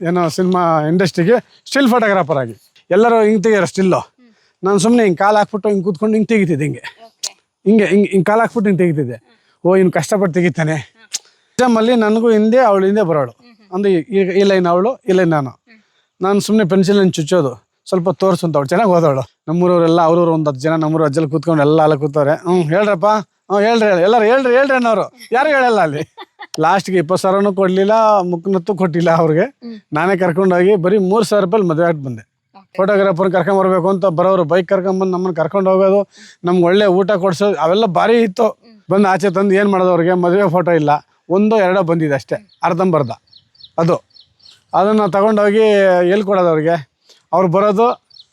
ಏನೋ ಸಿನಿಮಾ ಇಂಡಸ್ಟ್ರಿಗೆ still photographer ಆಗಿ ಎಲ್ಲರೂ ಹಿಂಗೆ ತೆಗಿಯಾರ ಸ್ಟಿಲ್ಲು. ನಾನು ಸುಮ್ಮನೆ ಹಿಂಗೆ ಕಾಲು ಹಾಕ್ಬಿಟ್ಟು ಹಿಂಗೆ ಕೂತ್ಕೊಂಡು ಹಿಂಗೆ ತೆಗಿತಿದ್ದೆ, ಹಿಂಗೆ ಕಾಲು ಹಾಕ್ಬಿಟ್ಟು ಹಿಂಗೆ ತೆಗಿತಿದ್ದೆ. ಓ ಇನ್ನು ಕಷ್ಟಪಟ್ಟು ತೆಗಿತಾನೆ. ಎಕ್ಸಾಮಲ್ಲಿ ನನಗೂ ಹಿಂದೆ ಅವಳು ಹಿಂದೆ ಬರೋಳು, ಅಂದರೆ ಈಗ ಈ ಲೈನ್ ಅವಳು ಈ ಲೈನ್ ನಾನು ಸುಮ್ಮನೆ ಪೆನ್ಸಿಲನ್ನು ಚುಚ್ಚೋದು, ಸ್ವಲ್ಪ ತೋರಿಸು ಅಂತ ಅವಳು ಚೆನ್ನಾಗಿ ಓದೋಳು. ನಮ್ಮೂರವರೆಲ್ಲ ಅವ್ರವ್ರು ಒಂದು 10 ಜನ ನಮ್ಮೂರು ಅಜ್ಜಲ್ಲಿ ಕೂತ್ಕೊಂಡು ಎಲ್ಲ ಕೂತವ್ರೆ. ಹೇಳ್ರಪ್ಪ, ಹೇಳ್ರಿ ಎಲ್ಲರೂ ಹೇಳ್ರಿ ಅನ್ನೋರು, ಯಾರು ಹೇಳಲ್ಲ ಅಲ್ಲಿ. ಲಾಸ್ಟ್ಗೆ 20,000 ಕೊಡಲಿಲ್ಲ, ಮುಖನತ್ತು ಕೊಟ್ಟಿಲ್ಲ ಅವ್ರಿಗೆ. ನಾನೇ ಕರ್ಕೊಂಡೋಗಿ ಬರೀ 3,000 ರೂಪಾಯಿ ಮದುವೆ ಆಗಿ ಬಂದೆ. ಫೋಟೋಗ್ರಾಫರ್ ಕರ್ಕೊಂಬರ್ಬೇಕು ಅಂತ ಬರೋರು ಬೈಕ್ ಕರ್ಕೊಂಬಂದು ನಮ್ಮನ್ನು ಕರ್ಕೊಂಡು ಹೋಗೋದು, ನಮ್ಗೆ ಒಳ್ಳೆ ಊಟ ಕೊಡ್ಸೋದು, ಅವೆಲ್ಲ ಭಾರಿ ಇತ್ತು. ಬಂದು ಆಚೆ ತಂದು ಏನು ಮಾಡೋದು, ಅವ್ರಿಗೆ ಮದುವೆ ಫೋಟೋ ಇಲ್ಲ, 1-2 ಬಂದಿದೆ ಅಷ್ಟೇ, ಅರ್ಧಂಬರ್ಧ. ಅದನ್ನು ತಗೊಂಡೋಗಿ ಎಲ್ಲಿ ಕೊಡೋದು ಅವ್ರಿಗೆ? ಅವ್ರು ಬರೋದು,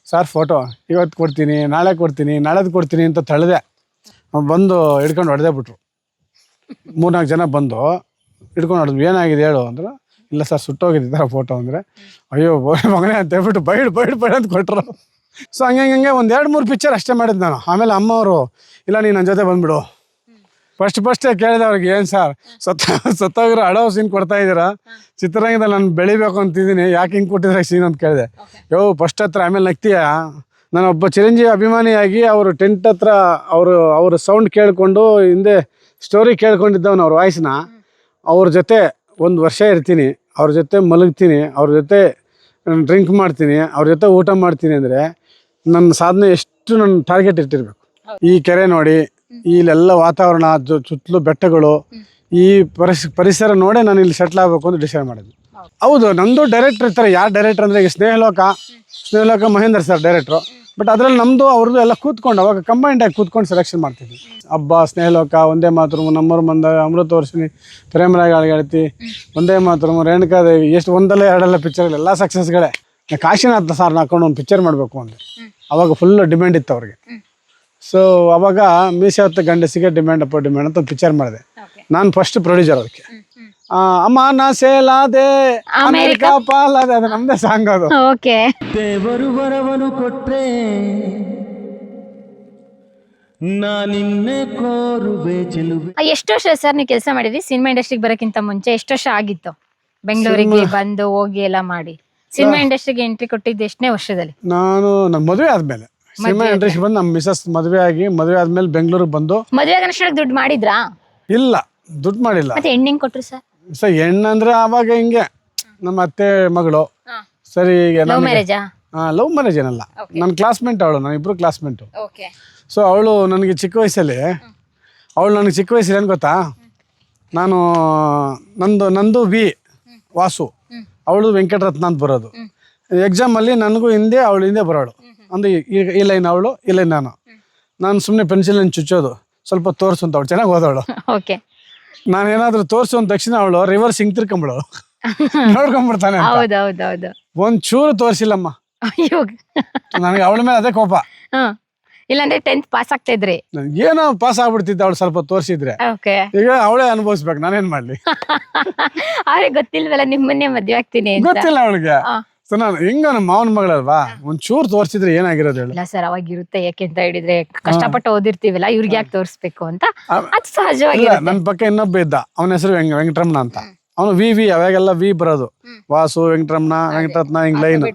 ಸರ್ ಫೋಟೋ ಇವತ್ತು ಕೊಡ್ತೀನಿ, ನಾಳೆ ಕೊಡ್ತೀನಿ, ನಾಳೆದು ಕೊಡ್ತೀನಿ ಅಂತ ತಳೆದೆ. ಬಂದು ಹಿಡ್ಕೊಂಡು ಹೊಡೆದೇ ಬಿಟ್ರು. 3-4 ಜನ ಬಂದು ಹಿಡ್ಕೊಂಡು ಹೊಡೆದ್ವಿ. ಏನಾಗಿದೆ ಹೇಳು ಅಂದ್ರೆ, ಇಲ್ಲ ಸರ್ ಸುಟ್ಟೋಗಿದ್ದಾರೆ ಫೋಟೋ ಅಂದರೆ. ಅಯ್ಯೋ ಮಗನೇ ಅಂತ ಹೇಳ್ಬಿಟ್ಟು ಬೈಡ್ ಅಂತ ಕೊಟ್ಟರು. ಸೊ ಹಂಗೆ ಒಂದು 2-3 ಪಿಕ್ಚರ್ ಅಷ್ಟೇ ಮಾಡಿದ್ದು ನಾನು. ಆಮೇಲೆ ಅಮ್ಮವರು, ಇಲ್ಲ ನೀನು ನನ್ನ ಜೊತೆ ಬಂದುಬಿಡು. ಫಸ್ಟೇ ಕೇಳಿದೆ ಅವ್ರಿಗೆ, ಏನು ಸರ್ ಸತ್ತೋಗಿರೋ ಅಡೋ ಸೀನ್ ಕೊಡ್ತಾ ಇದ್ದೀರಾ, ಚಿತ್ರರಂಗದಲ್ಲಿ ನಾನು ಬೆಳಿಬೇಕು ಅಂತಿದ್ದೀನಿ, ಯಾಕೆ ಹಿಂಗೆ ಕೊಟ್ಟಿದ್ರೆ ಸೀನ್ ಅಂತ ಕೇಳಿದೆ. ಫಸ್ಟ್ ಹತ್ರ ಆಮೇಲೆ ನಗ್ತೀಯ, ನಾನೊಬ್ಬ ಚಿರಂಜೀವಿ ಅಭಿಮಾನಿಯಾಗಿ ಅವರು ಟೆಂಟ್ ಹತ್ರ ಅವರು ಸೌಂಡ್ ಕೇಳಿಕೊಂಡು ಹಿಂದೆ ಸ್ಟೋರಿ ಕೇಳ್ಕೊಂಡಿದ್ದವನು, ಅವ್ರ ವಾಯ್ಸ್ನ. ಅವ್ರ ಜೊತೆ 1 ವರ್ಷ ಇರ್ತೀನಿ, ಅವ್ರ ಜೊತೆ ಮಲಗ್ತೀನಿ, ಅವ್ರ ಜೊತೆ ಡ್ರಿಂಕ್ ಮಾಡ್ತೀನಿ, ಅವ್ರ ಜೊತೆ ಊಟ ಮಾಡ್ತೀನಿ ಅಂದರೆ ನನ್ನ ಸಾಧನೆ ಎಷ್ಟು ನನ್ನ ಟಾರ್ಗೆಟ್ ಇಟ್ಟಿರ್ಬೇಕು. ಈ ಕೆರೆ ನೋಡಿ, ಇಲ್ಲೆಲ್ಲ ವಾತಾವರಣ, ಸುತ್ತಲೂ ಬೆಟ್ಟಗಳು, ಈ ಪರಿಸರ ನೋಡೇ ನಾನು ಇಲ್ಲಿ ಸೆಟ್ಲ್ ಆಗಬೇಕು ಅಂತ ಡಿಸೈಡ್ ಮಾಡಿದ್ವಿ. ಹೌದು, ನಮ್ಮದು ಡೈರೆಕ್ಟ್ರ್ ಇರ್ತಾರೆ. ಯಾರು ಡೈರೆಕ್ಟ್ರ್ ಅಂದರೆ ಈಗ Snehaloka Mahendra sir director. But ಅದರಲ್ಲಿ ನಮ್ಮದು ಅವ್ರದ್ದು ಎಲ್ಲ ಕೂತ್ಕೊಂಡು ಅವಾಗ ಕಂಬೈಂಡಾಗಿ ಕೂತ್ಕೊಂಡು ಸೆಲೆಕ್ಷನ್ ಮಾಡ್ತಿದ್ವಿ. ಹಬ್ಬ, ಸ್ನೇಹಲೋಕ, ಒಂದೇ ಮಾತೃ, ನಮ್ಮೂರು ಮಂದ, ಅಮೃತ ವರ್ಷಿಣಿ, ತೆರೆಮರೆಗಳ ಗೆಳತಿ, ಒಂದೇ ಮಾತೃ, ರೇಣುಕಾದೇವಿ, ಎಷ್ಟು 1-2 ಪಿಕ್ಚರ್ಗಳೆಲ್ಲ ಸಕ್ಸಸ್ಗಳೇ. ಕಾಶಿನಾಥ ಸಾರ್ನ ಹಾಕೊಂಡು ಒಂದು ಪಿಕ್ಚರ್ ಮಾಡಬೇಕು ಅಂದರೆ ಅವಾಗ ಫುಲ್ ಡಿಮ್ಯಾಂಡ್ ಇತ್ತು ಅವ್ರಿಗೆ. ಸೊ ಅವಾಗ ಮೀಸೆ ಹೊತ್ತ ಗಂಡಸಿಗೆ ಡಿಮ್ಯಾಂಡ್ ಅಂತ ಒಂದು ಪಿಕ್ಚರ್ ಮಾಡಿದೆ. ನಾನು ಫಸ್ಟ್ ಪ್ರೊಡ್ಯೂಸರ್ ಅದಕ್ಕೆ. ಅಮ್ಮ ನಾ ಸೇಲಾದೆ ಅಮೆರಿಕಾ ಪಾಲಾದೆ, ಅದು ನಮ್ದೇ ಸಾಂಗ್. ಅದು ದೇವರು ಬರವನು ಕೊಟ್ರೆ ನಾನಿನ್ನೆ ಕೋರುವೆ ಚೆಲುವೆ. ಎಷ್ಟು ವರ್ಷ ಸರ್ ನೀವು ಕೆಲಸ ಮಾಡಿದ್ರಿ ಸಿನಿಮಾ ಇಂಡಸ್ಟ್ರಿಗೆ ಬರೋಕ್ಕಿಂತ ಮುಂಚೆ? ಎಷ್ಟು ವರ್ಷ ಆಗಿತ್ತು ಬೆಂಗಳೂರಿಗೆ ಬಂದು ಹೋಗಿ ಎಲ್ಲ ಮಾಡಿ ಸಿನಿಮಾ ಇಂಡಸ್ಟ್ರಿಗೆ ಎಂಟ್ರಿ ಕೊಟ್ಟಿದ್ದು ಎಷ್ಟನೇ ವರ್ಷದಲ್ಲಿ? ನನ್ನ ಮದುವೆ ಆದ್ಮೇಲೆ ಸಿನಿಮಾ ಇಂಡಸ್ಟ್ರಿ ಬಂದು ನಮ್ಮ ಮಿಸಸ್ ಮದುವೆ ಆದ್ಮೇಲೆ ಬೆಂಗಳೂರಿಗೆ ಬಂದು. ಮದುವೆ ಆಗಷ್ಟೊಳಗೆ ದುಡ್ಡು ಮಾಡಿದ್ರಾ? ಇಲ್ಲ, ದುಡ್ಡು ಮಾಡಿಲ್ಲ. ಮತ್ತೆ ಹೆಣ್ಣಿಂಗ್ ಕೊಟ್ರು ಸರ್? ಹೆಣ್ಣಂದ್ರೆ ಆವಾಗ ಹಿಂಗೆ ನಮ್ಮ ಅತ್ತೆ ಮಗಳು. ಸರಿ, ಲವ್ ಮ್ಯಾರೇಜಾ? ಲವ್ ಮ್ಯಾರೇಜ್ ಏನಲ್ಲ, ನನ್ನ ಕ್ಲಾಸ್ಮೇಟ್ ಅವಳು, ನಾನು ಇಬ್ರು ಕ್ಲಾಸ್ಮೇಟು. ಸೊ ಅವಳು ನನಗೆ ಚಿಕ್ಕ ವಯಸ್ಸಲ್ಲಿ ಏನು ಗೊತ್ತಾ, ನಾನು ನಂದು ವಿ ವಾಸು, ಅವಳು ವೆಂಕಟರತ್ನ ಅಂತ ಬರೋದು. ಎಕ್ಸಾಮಲ್ಲಿ ನನಗೂ ಹಿಂದೆ ಅವಳು ಹಿಂದೆ ಬರೋಳು, ಅಂದರೆ ಈ ಲೈನ್ ಅವಳು ಈ ಲೈನ್ ನಾನು ಸುಮ್ಮನೆ ಪೆನ್ಸಿಲನ್ನು ಚುಚ್ಚೋದು, ಸ್ವಲ್ಪ ತೋರಿಸು ಅಂತ ಅವಳು ಚೆನ್ನಾಗಿ ಓದೋಳು. ನಾನೇನಾದ್ರೂ ತೋರಿಸು ಅಂದ ತಕ್ಷಣ ಅವಳು ರಿವರ್ಸ್ ಹಿಂಗ್ ತಿರ್ಕೊಂಬಿಳು, ನೋಡ್ಕೊಂಡ್ಬಿಡ್ತಾನೆ. ಒಂಚೂರು ತೋರಿಸಿಲ್ಲಮ್ಮ, ನನಗೆ ಅವಳ ಮೇಲೆ ಅದೇ ಕೋಪ. ಇಲ್ಲಾಂದ್ರೆ 10th ಪಾಸ್ ಆಗ್ತಾ ಇದ್ರಿ? ಏನೋ ಪಾಸ್ ಆಗ್ಬಿಡ್ತಿದ್ದೆ ಅವಳು ಸ್ವಲ್ಪ ತೋರಿಸಿದ್ರೆ. ಈಗ ಅವಳೇ ಅನುಭವಿಸ್ಬೇಕು, ನಾನೇನ್ ಮಾಡ್ಲಿ? ಅವ್ರಿಗೆ ಗೊತ್ತಿಲ್ವಲ್ಲ ನಿಮ್ಮನ್ನೇ ಮದ್ವೆ ಆಗ್ತೀನಿ? ಗೊತ್ತಿಲ್ಲ ಅವಳಿಗೆ. ಸೊ ನಾನು ಹಿಂಗ ನಮ್ಮ ಮಾವನ ಮಗಳಲ್ವಾ, ಒಂಚೂರು ತೋರಿಸಿದ್ರೆ ಏನಾಗಿರೋದು ಹೇಳಿ? ಇಲ್ಲ ಸರ್, ಅವಾಗ ಇರುತ್ತೆ. ಯಾಕೆಂತ ಹೇಳಿದ್ರೆ ಕಷ್ಟಪಟ್ಟು ಓದಿರ್ತೀವಲ್ಲ, ಇವ್ರಿಗೆ ಯಾಕೆ ತೋರಿಸ್ಬೇಕು ಅಂತ, ಅದು ಸಹಜವಾಗಿ. ನನ್ನ ಪಕ್ಕ ಇನ್ನೊಬ್ಬ ಇದ್ದ, ಅವನ ಹೆಸರು ವೆಂಕಟರಮಣ ಅಂತ. ಅವನು ವಿ ಅವಾಗೆಲ್ಲ ವಿ ಬರೋದು, ವಾಸು, ವೆಂಕಟರಮಣ, ವೆಂಕಟರತ್ನ, ಹಿಂಗ್ ಲೈನ್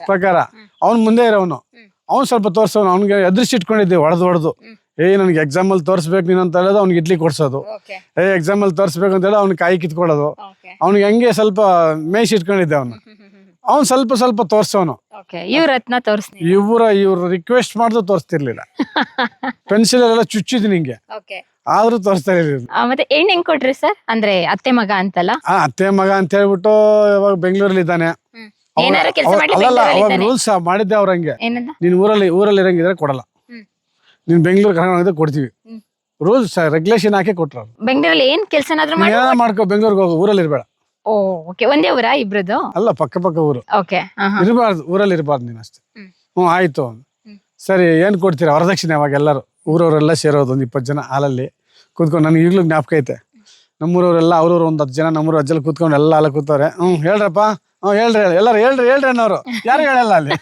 ಪ್ರಕಾರ. ಅವ್ನು ಮುಂದೆ ಇರೋನು, ಅವ್ನು ಸ್ವಲ್ಪ ತೋರ್ಸೋನು. ಅವ್ನಿಗೆ ಎದುರಿಸಿ ಇಟ್ಕೊಂಡಿದ್ದೆ ಹೊಡೆದು, ನನಗೆ ಎಕ್ಸಾಮಲ್ಲಿ ತೋರಿಸ್ಬೇಕು ನೀನು ಅಂತ ಹೇಳೋದು, ಅವ್ನಿಗೆ ಇಡ್ಲಿ ಕೊಡ್ಸೋದು. ಎಕ್ಸಾಮಲ್ಲಿ ತೋರಿಸ್ಬೇಕು ಅಂತ ಹೇಳಿ ಅವ್ನಿಗೆ ಕಾಯಿ ಕಿತ್ಕೊಳ್ಳೋದು. ಅವ್ನಿಗೆ ಹಂಗೆ ಸ್ವಲ್ಪ ಮೇಯ್ಸಿ ಇಟ್ಕೊಂಡಿದ್ದೆ ಅವ್ನು ಸ್ವಲ್ಪ ತೋರ್ಸೋನು. ಇವ್ರು ರಿಕ್ವೆಸ್ಟ್ ಮಾಡಿದ್ರು ತೋರಿಸ್ತಿರ್ಲಿಲ್ಲ. ಪೆನ್ಸಿಲ್ ಎಲ್ಲ ಚುಚ್ಚಿದ್ ನಿಂಗೆ, ಆದ್ರೂ ತೋರಿಸ್ತಾ ಇರ್ಲಿಲ್ಲ. ಮತ್ತೆ ಹೆಣ್ಣು ಹೆಂಗ್ ಕೊಟ್ರಿ ಸರ್? ಅಂದ್ರೆ ಅತ್ತೆ ಮಗ ಅಂತಲ್ಲ? ಅತ್ತೆ ಮಗ ಅಂತ ಹೇಳ್ಬಿಟ್ಟು ಇವಾಗ ಬೆಂಗಳೂರಲ್ಲಿ ಇದ್ದಾನೆ. ಅವಾಗ ರೂಲ್ಸ್ ಮಾಡಿದ್ದೆ ಅವ್ರ ಹಂಗೆ, ನೀನ್ ಊರಲ್ಲಿ ಇರಂಗಿದ್ರೆ ಕೊಡಲ್ಲ, ನೀನ್ ಬೆಂಗಳೂರು ಕರ್ಕೊಂಡು ಕೊಡ್ತೀವಿ. ರೂಲ್ಸ್ ರೆಗ್ಯುಲೇಷನ್ ಹಾಕಿ ಕೊಟ್ರ. ಬೆಂಗಳೂರಲ್ಲಿ ಏನ್ ಕೆಲಸ ಮಾಡ್ಕೋ, ಬೆಂಗಳೂರಿಗೆ ಹೋಗು, ಊರಲ್ಲಿ ಇರ್ಬೇಡ. ಒಂದೇ ಊರ ಇಬ್ರದ್ದು? ಅಲ್ಲ, ಪಕ್ಕ ಊರು. ಇರಬಾರ್ದು, ಊರಲ್ಲಿ ಇರಬಾರ್ದು ನೀನ್ ಅಷ್ಟೇ. ಆಯ್ತು, ಸರಿ, ಏನ್ ಕೊಡ್ತೀರಾ ವರದಕ್ಷಿಣೆ? ಅವಾಗ ಎಲ್ಲರೂ ಊರವರೆಲ್ಲ ಸೇರೋದು, ಒಂದು 20 ಜನ ಹಾಲಲ್ಲಿ ಕೂತ್ಕೊಂಡು. ನನಗೆ ಈಗಲೂ ಜ್ಞಾಪಕ ಐತೆ, ನಮ್ಮೂರವರೆಲ್ಲ ಅವ್ರವ್ರು ಒಂದು 10 ಜನ ನಮ್ಮೂರು ಅಜ್ಜಲ್ಲಿ ಕೂತ್ಕೊಂಡು ಎಲ್ಲ ಕೂತವ್ರೆ. ಹೇಳ್ರಪ್ಪ ಹೇಳ್ರಿ ಎಲ್ಲರೂ ಹೇಳ್ರಿ ಅನ್ನೋರು ಯಾರು ಹೇಳಲ್ಲ ಅಲ್ಲಿ.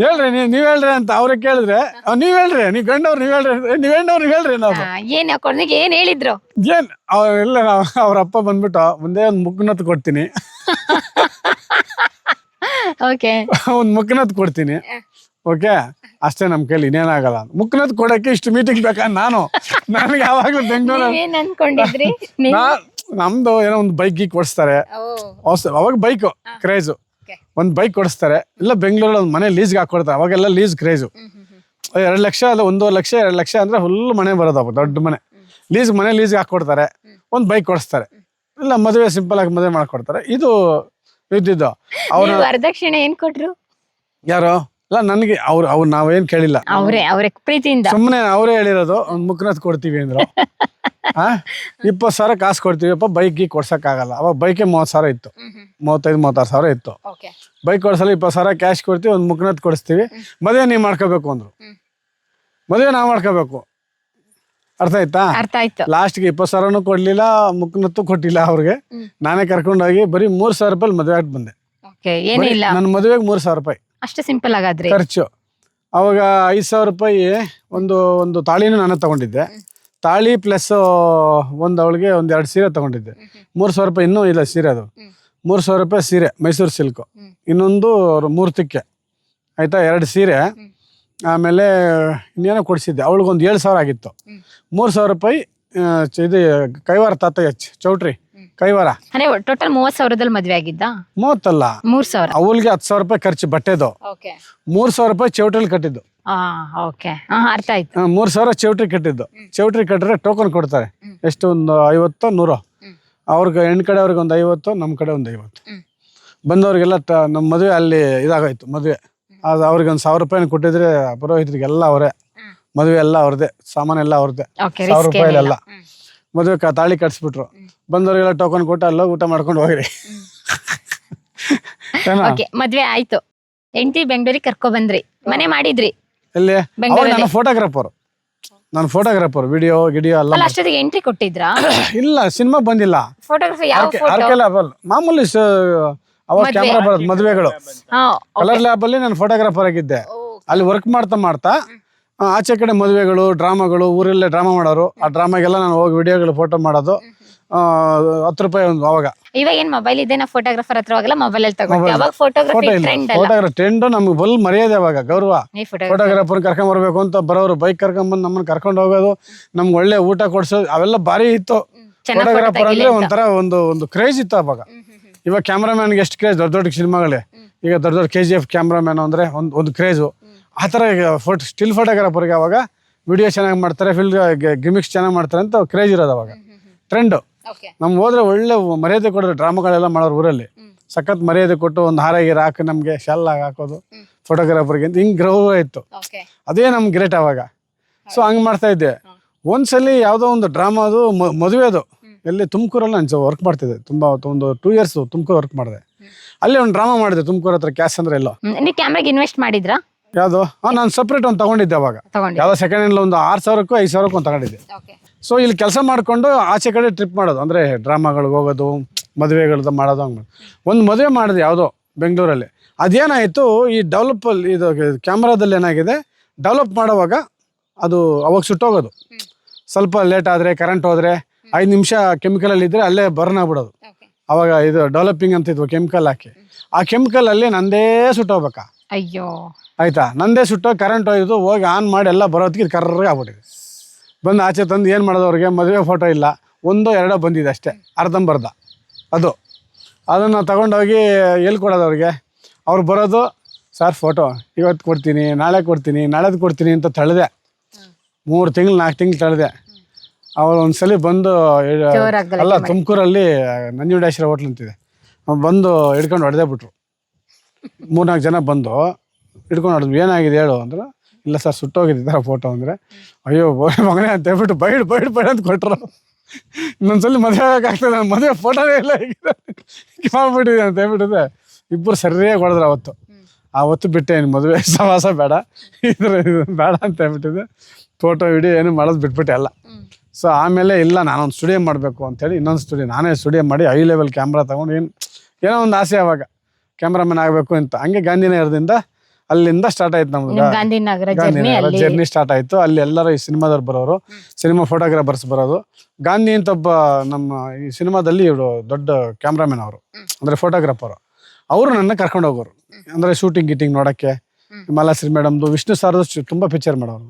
ಹೇಳ್ರಿ ನೀವ್ ಹೇಳ್ರಿ ಅಂತ ಅವ್ರಿಗೆ ಕೇಳಿದ್ರೆ ನೀವ್ ಹೇಳ್ರಿ, ನೀವ್ ಗಂಡವ್ರು ನೀವ್ ಹೇಳ್ರಿ, ನೀವ್ ಹೆಣ್ಣವ್ರು ನೀವ್ ಹೇಳ್ರಿ ಅನ್ನೋರು. ಏನ್ ಕೊನೆಗೆ ಏನ್ ಹೇಳಿದ್ರು? ಏನ್ ಅವ್ರೆಲ್ಲ ಅವ್ರ ಅಪ್ಪ ಬಂದ್ಬಿಟ್ಟು ಮುಂದೆ ಒಂದ್ ಮುಕ್ಕನತ್ ಕೊಡ್ತೀನಿ, ಓಕೆ ಒಂದ್ ಮುಕ್ಕನತ್ ಕೊಡ್ತೀನಿ, ಓಕೆ ಅಷ್ಟೇ ನಮ್ ಕೈಲಿ ಇನ್ನೇನಾಗಲ್ಲ. ಮುಕ್ಕನತ್ ಕೊಡಕ್ಕೆ ಇಷ್ಟು ಮೀಟಿಂಗ್ ಬೇಕಾ? ನನಗೆ ಯಾವಾಗ್ಲೂ ಬೆಂಗಳೂರಲ್ಲಿ ಏನ್ ಅನ್ಕೊಂಡಿದ್ರಿ? ನಮ್ದು ಏನೋ ಒಂದು ಬೈಕ್ ಗೀಕ್ ಕೊಡಿಸ್ತಾರೆ ಅವಾಗ, ಬೈಕ್ ಕ್ರೇಜು, ಒಂದ್ ಬೈಕ್ ಕೊಡಿಸ್ತಾರೆ. ಇಲ್ಲ ಬೆಂಗಳೂರಲ್ಲಿ ಒಂದು ಮನೆ ಲೀಸ್ಗೆ ಹಾಕೊಡ್ತಾರೆ, ಅವಾಗೆಲ್ಲ ಲೀಸ್ ಕ್ರೇಜು. 2 ಲಕ್ಷ ಅಲ್ಲ 1.5 ಲಕ್ಷ 2 ಲಕ್ಷ ಅಂದ್ರೆ ಫುಲ್ ಮನೆ ಬರೋದು, ದೊಡ್ಡ ಮನೆ ಮನೆ ಲೀಸ್ಗೆ ಹಾಕೊಡ್ತಾರೆ, ಒಂದ್ ಬೈಕ್ ಕೊಡಿಸ್ತಾರೆ. ಇಲ್ಲ ಮದುವೆ ಸಿಂಪಲ್ ಆಗಿ ಮದುವೆ ಮಾಡ್ಕೊಡ್ತಾರೆ. ಇದು ಇದ್ದಿದ್ದು. ಅವ್ರ ವರದಕ್ಷಿಣೆ ಏನ್ ಕೊಟ್ರು? ಯಾರು? ಇಲ್ಲ ನನಗೆ ಅವ್ರು ನಾವೇನ್ ಕೇಳಿಲ್ಲ, ಅವ್ರೆ ಪ್ರೀತಿಯಿಂದ ಸುಮ್ಮನೆ ಅವರೇ ಹೇಳಿರೋದು ಒಂದ್ ಮುಖನತ್ ಕೊಡ್ತೀವಿ ಅಂದ್ರು. 20,000 ಕಾಸು ಕೊಡ್ತೀವಿಪ್ಪ, ಬೈಕ್ ಗೀಕ್ ಕೊಡ್ಸಕ್ ಆಗಲ್ಲ. ಅವಾಗ ಬೈಕೆ 30,000 ಇತ್ತು, 35,000-36,000 ಇತ್ತು. ಬೈಕ್ ಕೊಡ್ಸಲ್ಲ, 20,000 ಕ್ಯಾಶ್ ಕೊಡ್ತೀವಿ, ಒಂದ್ ಮುಖನತ್ ಕೊಡಿಸ್ತೀವಿ, ಮದುವೆ ನೀವ್ ಮಾಡ್ಕೋಬೇಕು ಅಂದ್ರು. ಮದುವೆ ನಾವ್ ಮಾಡ್ಕೋಬೇಕು. ಅರ್ಥ ಆಯ್ತಾ? ಅರ್ಥ ಆಯ್ತು. ಲಾಸ್ಟ್ಗೆ 20,000 ಕೊಡ್ಲಿಲ್ಲ, ಮುಖನತ್ತು ಕೊಟ್ಟಿಲ್ಲ ಅವ್ರಿಗೆ. ನಾನೇ ಕರ್ಕೊಂಡೋಗಿ ಬರೀ 3,000 ರೂಪಾಯಿ ಮದುವೆ ಆಗಿ ಬಂದೆ. ಏನಿಲ್ಲ, ನನ್ನ ಮದುವೆಗೆ 3,000 ರೂಪಾಯಿ ಅಷ್ಟು ಸಿಂಪಲ್ ಆಗಾದ್ರಿ ಖರ್ಚು. ಅವಾಗ 5,000 ರೂಪಾಯಿ ಒಂದು ತಾಳಿನೂ ನಾನು ತಗೊಂಡಿದ್ದೆ. ತಾಳಿ ಪ್ಲಸ್ ಅವಳಿಗೆ 2 ಸೀರೆ ತಗೊಂಡಿದ್ದೆ. 3,000 ರೂಪಾಯಿ ಇನ್ನೂ ಇಲ್ಲ ಸೀರೆ. ಅದು 3,000 ರೂಪಾಯಿ ಸೀರೆ ಮೈಸೂರು ಸಿಲ್ಕು, ಇನ್ನೊಂದು ಮೂರ್ತಿಕ್ಕೆ ಆಯ್ತಾ, 2 ಸೀರೆ. ಆಮೇಲೆ ಇನ್ನೇನೋ ಕೊಡಿಸಿದ್ದೆ ಅವಳಿಗೊಂದು 7,000 ಆಗಿತ್ತು. 3,000 ರೂಪಾಯಿ ಇದು ಕೈವಾರ ತಾತಯ್ಯ ಚೌಟ್ರಿ ಕೈವಾರ. ಟೋಟಲ್ 30,000ದಲ್ಲಿ ಮದ್ವೆ ಆಗಿದ್ದ? 30 ಅಲ್ಲ, 3,000. ಅವಳಿಗೆ 10,000 ರೂಪಾಯಿ ಖರ್ಚು ಬಟ್ಟೆದು, 3,000 ರೂಪಾಯಿ ಚೌಟ್ರಿಲಿ ಕಟ್ಟಿದ್ದು. ಅರ್ಥ ಆಯ್ತು. 3,000 ಚೌಟ್ರಿ ಕಟ್ಟಿದ್ದು. ಚೌಟ್ರಿ ಕಟ್ಟಿದ್ರೆ ಟೋಕನ್ ಕೊಡ್ತಾರೆ, ಎಷ್ಟು ಒಂದು 50-100. ಅವ್ರಿಗೆ ಹೆಣ್ಣು ಕಡೆ ಅವ್ರಿಗೆ ಒಂದು 50, ನಮ್ಮ ಕಡೆ ಒಂದು 50. ಬಂದವ್ರಿಗೆಲ್ಲ ನಮ್ಮ ಮದುವೆ ಅಲ್ಲಿ ಇದಾಗೋಯ್ತು. ಮದುವೆ ಅದು ಅವ್ರಿಗೆ ಒಂದು 1,000 ರೂಪಾಯಿ ಕೊಟ್ಟಿದ್ರೆ ಪುರೋಹಿತರಿಗೆಲ್ಲ ಅವರೇ, ಮದುವೆ ಎಲ್ಲ ಅವ್ರದ್ದೇ, ಸಾಮಾನೆಲ್ಲ ಅವ್ರದ್ದೇ. 1,000 ರೂಪಾಯಿಲೆಲ್ಲ ಮದುವೆ ತಾಳಿ ಕಟ್ಸ್ಬಿಟ್ರು. ಬಂದವ್ರಿಗೆಲ್ಲ ಟೋಕನ್ ಕೊಟ್ಟು ಅಲ್ಲ ಊಟ ಮಾಡ್ಕೊಂಡು ಹೋಗ್ರಿ. ಮದ್ವೆ ಆಯ್ತು, ಹೆಂಡತಿ ಬೆಂಗಳೂರಿಗೆ ಕರ್ಕೊ ಬಂದ್ರಿ, ಮನೆ ಮಾಡಿದ್ರಿ ಎಲ್ಲಿ? ನಾನು ಫೋಟೋಗ್ರಾಫರ್, ವಿಡಿಯೋ ಗಿಡಿಯೋ ಎಲ್ಲ. ಅಷ್ಟೊತ್ತಿಗೆ ಎಂಟ್ರಿ ಕೊಟ್ಟಿದ್ರಾ? ಇಲ್ಲ, ಸಿನಿಮಾ ಬಂದಿಲ್ಲ. ಫೋಟೋಗ್ರಫಿ ಮಾಮೂಲಿ ಅವಾಗ ಕ್ಯಾಮ್ರಾ ಬರೋದು ಮದುವೆಗಳು. ಕಲರ್ ಲ್ಯಾಬ್ ಅಲ್ಲಿ ನಾನು ಫೋಟೋಗ್ರಾಫರ್ ಆಗಿದ್ದೆ. ಅಲ್ಲಿ ವರ್ಕ್ ಮಾಡ್ತಾ ಆಚೆ ಕಡೆ ಮದುವೆಗಳು, ಡ್ರಾಮಾಗಳು, ಊರಲ್ಲೇ ಡ್ರಾಮಾ ಮಾಡೋರು. ಆ ಡ್ರಾಮಾಗೆಲ್ಲ ನಾನು ಹೋಗಿ ವಿಡಿಯೋಗಳು ಫೋಟೋ ಮಾಡೋದು. 10 ರೂಪಾಯಿ ಒಂದು. ಅವಾಗ ಇವಾಗ ಏನ್ ಮೊಬೈಲ್ ಇದೆ, ನಾ ಫೋಟೋಗ್ರಾಫರ್ ಹತ್ರ ಹೋಗಲ್ಲ, ಮೊಬೈಲ್ ಅಲ್ಲಿ ತಗೊಂಡು. ಅವಾಗ ಫೋಟೋಗ್ರಾಫರ್ ಟ್ರೆಂಡ್ ನಮ್ಗೆ ಬಲ್ ಮರ್ಯಾದೆ. ಅವಾಗ ಗೌರವ. ಫೋಟೋಗ್ರಾಫರ್ ಕರ್ಕೊಂಡ್ ಬರ್ಬೇಕು ಅಂತ ಬರೋರು, ಬೈಕ್ ಕರ್ಕೊಂಡ್ಬಂದು ನಮ್ಮನ್ನ ಕರ್ಕೊಂಡು ಹೋಗೋದು, ನಮ್ಗೆ ಒಳ್ಳೆ ಊಟ ಕೊಡ್ಸೋದು, ಅವೆಲ್ಲ ಭಾರಿ ಇತ್ತು. ಫೋಟೋಗ್ರಾಫರ್ ಅಂದ್ರೆ ಒಂಥರ ಒಂದು ಕ್ರೇಜ್ ಇತ್ತು ಅವಾಗ. ಇವಾಗ ಕ್ಯಾಮ್ರಾಮ್ಯಾನ್ಗೆ ಎಷ್ಟು ಕ್ರೇಜ್, ದೊಡ್ಡ ಸಿನಿಮಾಗಳೇ. ಈಗ ದೊಡ್ಡ KGF ಕ್ಯಾಮ್ರಾಮ್ಯಾನ್ ಅಂದ್ರೆ ಒಂದು ಕ್ರೇಜು. ಆ ಥರ ಸ್ಟಿಲ್ ಫೋಟೋಗ್ರಾಫರ್ಗೆ ಅವಾಗ ವಿಡಿಯೋ ಚೆನ್ನಾಗಿ ಮಾಡ್ತಾರೆ, ಗಿಮಿಕ್ಸ್ ಚೆನ್ನಾಗಿ ಮಾಡ್ತಾರೆ ಅಂತ ಕ್ರೇಜ್ ಇರೋದು ಅವಾಗ, ಟ್ರೆಂಡ್. ನಮ್ಗೆ ಹೋದ್ರೆ ಒಳ್ಳೆ ಮರ್ಯಾದೆ ಕೊಡೋದು. ಡ್ರಾಮಾಗಳೆಲ್ಲ ಮಾಡೋರು ಊರಲ್ಲಿ, ಸಖತ್ ಮರ್ಯಾದೆ ಕೊಟ್ಟು ಒಂದು ಹಾರ ಗೀರ ಹಾಕಿ ನಮ್ಗೆ ಶಾಲ್ ಹಾಕೋದು ಫೋಟೋಗ್ರಾಫರ್ಗೆ ಅಂತ. ಹಿಂಗ್ ಗೌರವ ಇತ್ತು. ಅದೇ ನಮ್ಗೆ ಗ್ರೇಟ್ ಅವಾಗ. ಸೊ ಹಂಗ್ ಮಾಡ್ತಾ ಇದ್ದೆ. ಒಂದ್ಸಲಿ ಯಾವುದೋ ಒಂದು ಡ್ರಾಮಾದು ಮದುವೆದು ಎಲ್ಲಿ ತುಮಕೂರಲ್ಲಿ ನಾನು ವರ್ಕ್ ಮಾಡ್ತಿದ್ದೆ. ಒಂದು 2 years ತುಮಕೂರು ವರ್ಕ್ ಮಾಡಿದೆ. ಅಲ್ಲಿ ಒಂದು ಡ್ರಾಮಾ ಮಾಡಿದೆ ತುಮಕೂರು ಹತ್ರ, ಕ್ಯಾಶ್ ಅಂದ್ರೆ ಎಲ್ಲೋ. ನೀವು ಕ್ಯಾಮ್ರಾಗೆ ಇನ್ವೆಸ್ಟ್ ಮಾಡಿದ್ರಾ? ಯಾವ್ದು? ನಾನು ಸಪ್ರೇಟ್ ಒಂದು ತಗೊಂಡಿದ್ದೆ ಅವಾಗ. ಯಾವ್ದೋ ಸೆಕೆಂಡ್ ಹ್ಯಾಂಡ್ ಒಂದು 6,000ಕ್ಕೂ 5,000ಕ್ಕೂ ಒಂದು ತಗೊಂಡಿದ್ದೆ. ಸೊ ಇಲ್ಲಿ ಕೆಲಸ ಮಾಡ್ಕೊಂಡು ಆಚೆ ಕಡೆ ಟ್ರಿಪ್ ಮಾಡೋದು, ಅಂದ್ರೆ ಡ್ರಾಮಾಗಳಿಗೆ ಹೋಗೋದು, ಮದುವೆಗಳದ್ದು ಮಾಡೋದು. ಹಂಗೆ ಒಂದು ಮದುವೆ ಮಾಡಿದೆ ಯಾವುದೋ ಬೆಂಗಳೂರಲ್ಲಿ. ಅದೇನಾಯಿತು, ಈ ಇದು ಕ್ಯಾಮ್ರಾದಲ್ಲಿ ಏನಾಗಿದೆ, ಡೆವಲಪ್ ಮಾಡುವಾಗ ಅದು ಅವಾಗ ಸುಟ್ಟೋಗೋದು. ಸ್ವಲ್ಪ ಲೇಟ್ ಆದರೆ, ಕರೆಂಟ್ ಹೋದರೆ, 5 ನಿಮಿಷ ಕೆಮಿಕಲಲ್ಲಿ ಇದ್ದರೆ ಅಲ್ಲೇ ಬರ್ನ್ ಆಗ್ಬಿಡೋದು. ಅವಾಗ ಇದು ಡೆವಲಪಿಂಗ್ ಅಂತ ಇದ್ವು, ಕೆಮಿಕಲ್ ಹಾಕಿ. ಆ ಕೆಮಿಕಲಲ್ಲಿ ನಂದೇ ಸುಟ್ಟೋಗ್ಬೇಕಾ? ಅಯ್ಯೋ, ಆಯ್ತಾ, ನಂದೇ ಸುಟ್ಟೋ ಕರೆಂಟ್ ಹೋಯ್ತು. ಹೋಗಿ ಆನ್ ಮಾಡಿ ಎಲ್ಲ ಬರೋದಕ್ಕೆ ಇದು ಕರ್ರಗೆ ಆಗ್ಬಿಟ್ಟಿದೆ. ಬಂದು ಆಚೆ ತಂದು ಏನು ಮಾಡೋದು, ಅವ್ರಿಗೆ ಮದುವೆ ಫೋಟೋ ಇಲ್ಲ, 1-2 ಬಂದಿದೆ ಅಷ್ಟೇ, ಅರ್ಧಂಬರ್ಧ. ಅದನ್ನು ತಗೊಂಡೋಗಿ ಎಲ್ಲಿ ಕೊಡೋದು ಅವ್ರಿಗೆ? ಅವ್ರು ಬರೋದು, ಸರ್ ಫೋಟೋ ಇವತ್ತು ಕೊಡ್ತೀನಿ, ನಾಳೆ ಕೊಡ್ತೀನಿ, ನಾಳೆದು ಕೊಡ್ತೀನಿ ಅಂತ ತಳೆದೆ. 3 ತಿಂಗಳು 4 ತಿಂಗಳು ತಳೆದೆ. ಅವ್ರು ಒಂದ್ಸಲಿ ಬಂದು, ಅಲ್ಲ ತುಮಕೂರಲ್ಲಿ ನಂಜುಂಡೇಶ್ವರ ಹೋಟ್ಲ್ ಅಂತಿದೆ, ಬಂದು ಹಿಡ್ಕೊಂಡು ಹೊಡೆದೇ ಬಿಟ್ರು. 3-4 ಜನ ಬಂದು ಹಿಡ್ಕೊಂಡು ಹೊಡೆದ್ವಿ. ಏನಾಗಿದೆ ಹೇಳು ಅಂದ್ರೆ, ಇಲ್ಲ ಸರ್ ಸುಟ್ಟೋಗಿದ್ದ ಫೋಟೋ ಅಂದರೆ. ಅಯ್ಯೋ ಮಗನೇ ಅಂತ ಹೇಳ್ಬಿಟ್ಟು ಬೈಡ್ ಅಂತ ಕೊಟ್ಟರು. ಇನ್ನೊಂದ್ಸಲಿ ಮದುವೆ ಆಗೋಕ್ಕಾಗ್ತದೆ, ನನ್ನ ಮದುವೆ ಫೋಟೋನೇ ಇಲ್ಲ ಮಾಡ್ಬಿಟ್ಟಿದೆ ಅಂತ ಹೇಳ್ಬಿಟ್ಟಿದೆ. ಇಬ್ಬರು ಸರಿಯಾಗಿ ಹೊಡೆದ್ರು ಅವತ್ತು. ಆವತ್ತು ಬಿಟ್ಟೆ, ಏನು ಮದುವೆ ಸವಾಸ ಬೇಡ, ಇದು ಬೇಡ ಅಂತ ಹೇಳ್ಬಿಟ್ಟಿದೆ. ಫೋಟೋ ವಿಡಿಯೋ ಏನು ಮಾಡೋದು ಬಿಟ್ಬಿಟ್ಟೆ ಎಲ್ಲ. ಸೊ ಆಮೇಲೆ ಇಲ್ಲ, ನಾನೊಂದು ಸ್ಟುಡಿಯೋ ಮಾಡಬೇಕು ಅಂತೇಳಿ ಇನ್ನೊಂದು ನಾನೇ ಸ್ಟುಡಿಯೋ ಮಾಡಿ ಹೈ ಲೆವೆಲ್ ಕ್ಯಾಮ್ರಾ ತೊಗೊಂಡು, ಏನೋ ಒಂದು ಆಸೆ ಅವಾಗ ಕ್ಯಾಮ್ರಾಮನ್ ಆಗಬೇಕು ಅಂತ. ಹಂಗೆ ಗಾಂಧಿನಗರದಿಂದ ಅಲ್ಲಿಂದ ಸ್ಟಾರ್ಟ್ ಆಯ್ತು ನಮ್ದು ಗಾಂಧಿನಗರ ಜರ್ನಿ ಸ್ಟಾರ್ಟ್ ಆಯ್ತು. ಅಲ್ಲಿ ಎಲ್ಲರೂ ಈ ಸಿನಿಮಾದವ್ರು ಬರೋರು, ಸಿನಿಮಾ ಫೋಟೋಗ್ರಾಫರ್ಸ್ ಬರೋದು. ಗಾಂಧಿ ಅಂತ ಒಬ್ಬ ನಮ್ಮ ಈ ಸಿನಿಮಾದಲ್ಲಿ ಇವರು ದೊಡ್ಡ ಕ್ಯಾಮ್ರಾಮನ್ ಅವರು, ಅಂದ್ರೆ ಫೋಟೋಗ್ರಾಫರ್. ಅವರು ನನ್ನ ಕರ್ಕೊಂಡು ಹೋಗೋರು, ಅಂದ್ರೆ ಶೂಟಿಂಗ್ ಗೀಟಿಂಗ್ ನೋಡಕ್ಕೆ. ಮಾಲಾಶ್ರೀ ಮೇಡಮ್ದು, ವಿಷ್ಣು ಸಾರ್ದು ತುಂಬಾ ಪಿಕ್ಚರ್ ಮಾಡೋರು.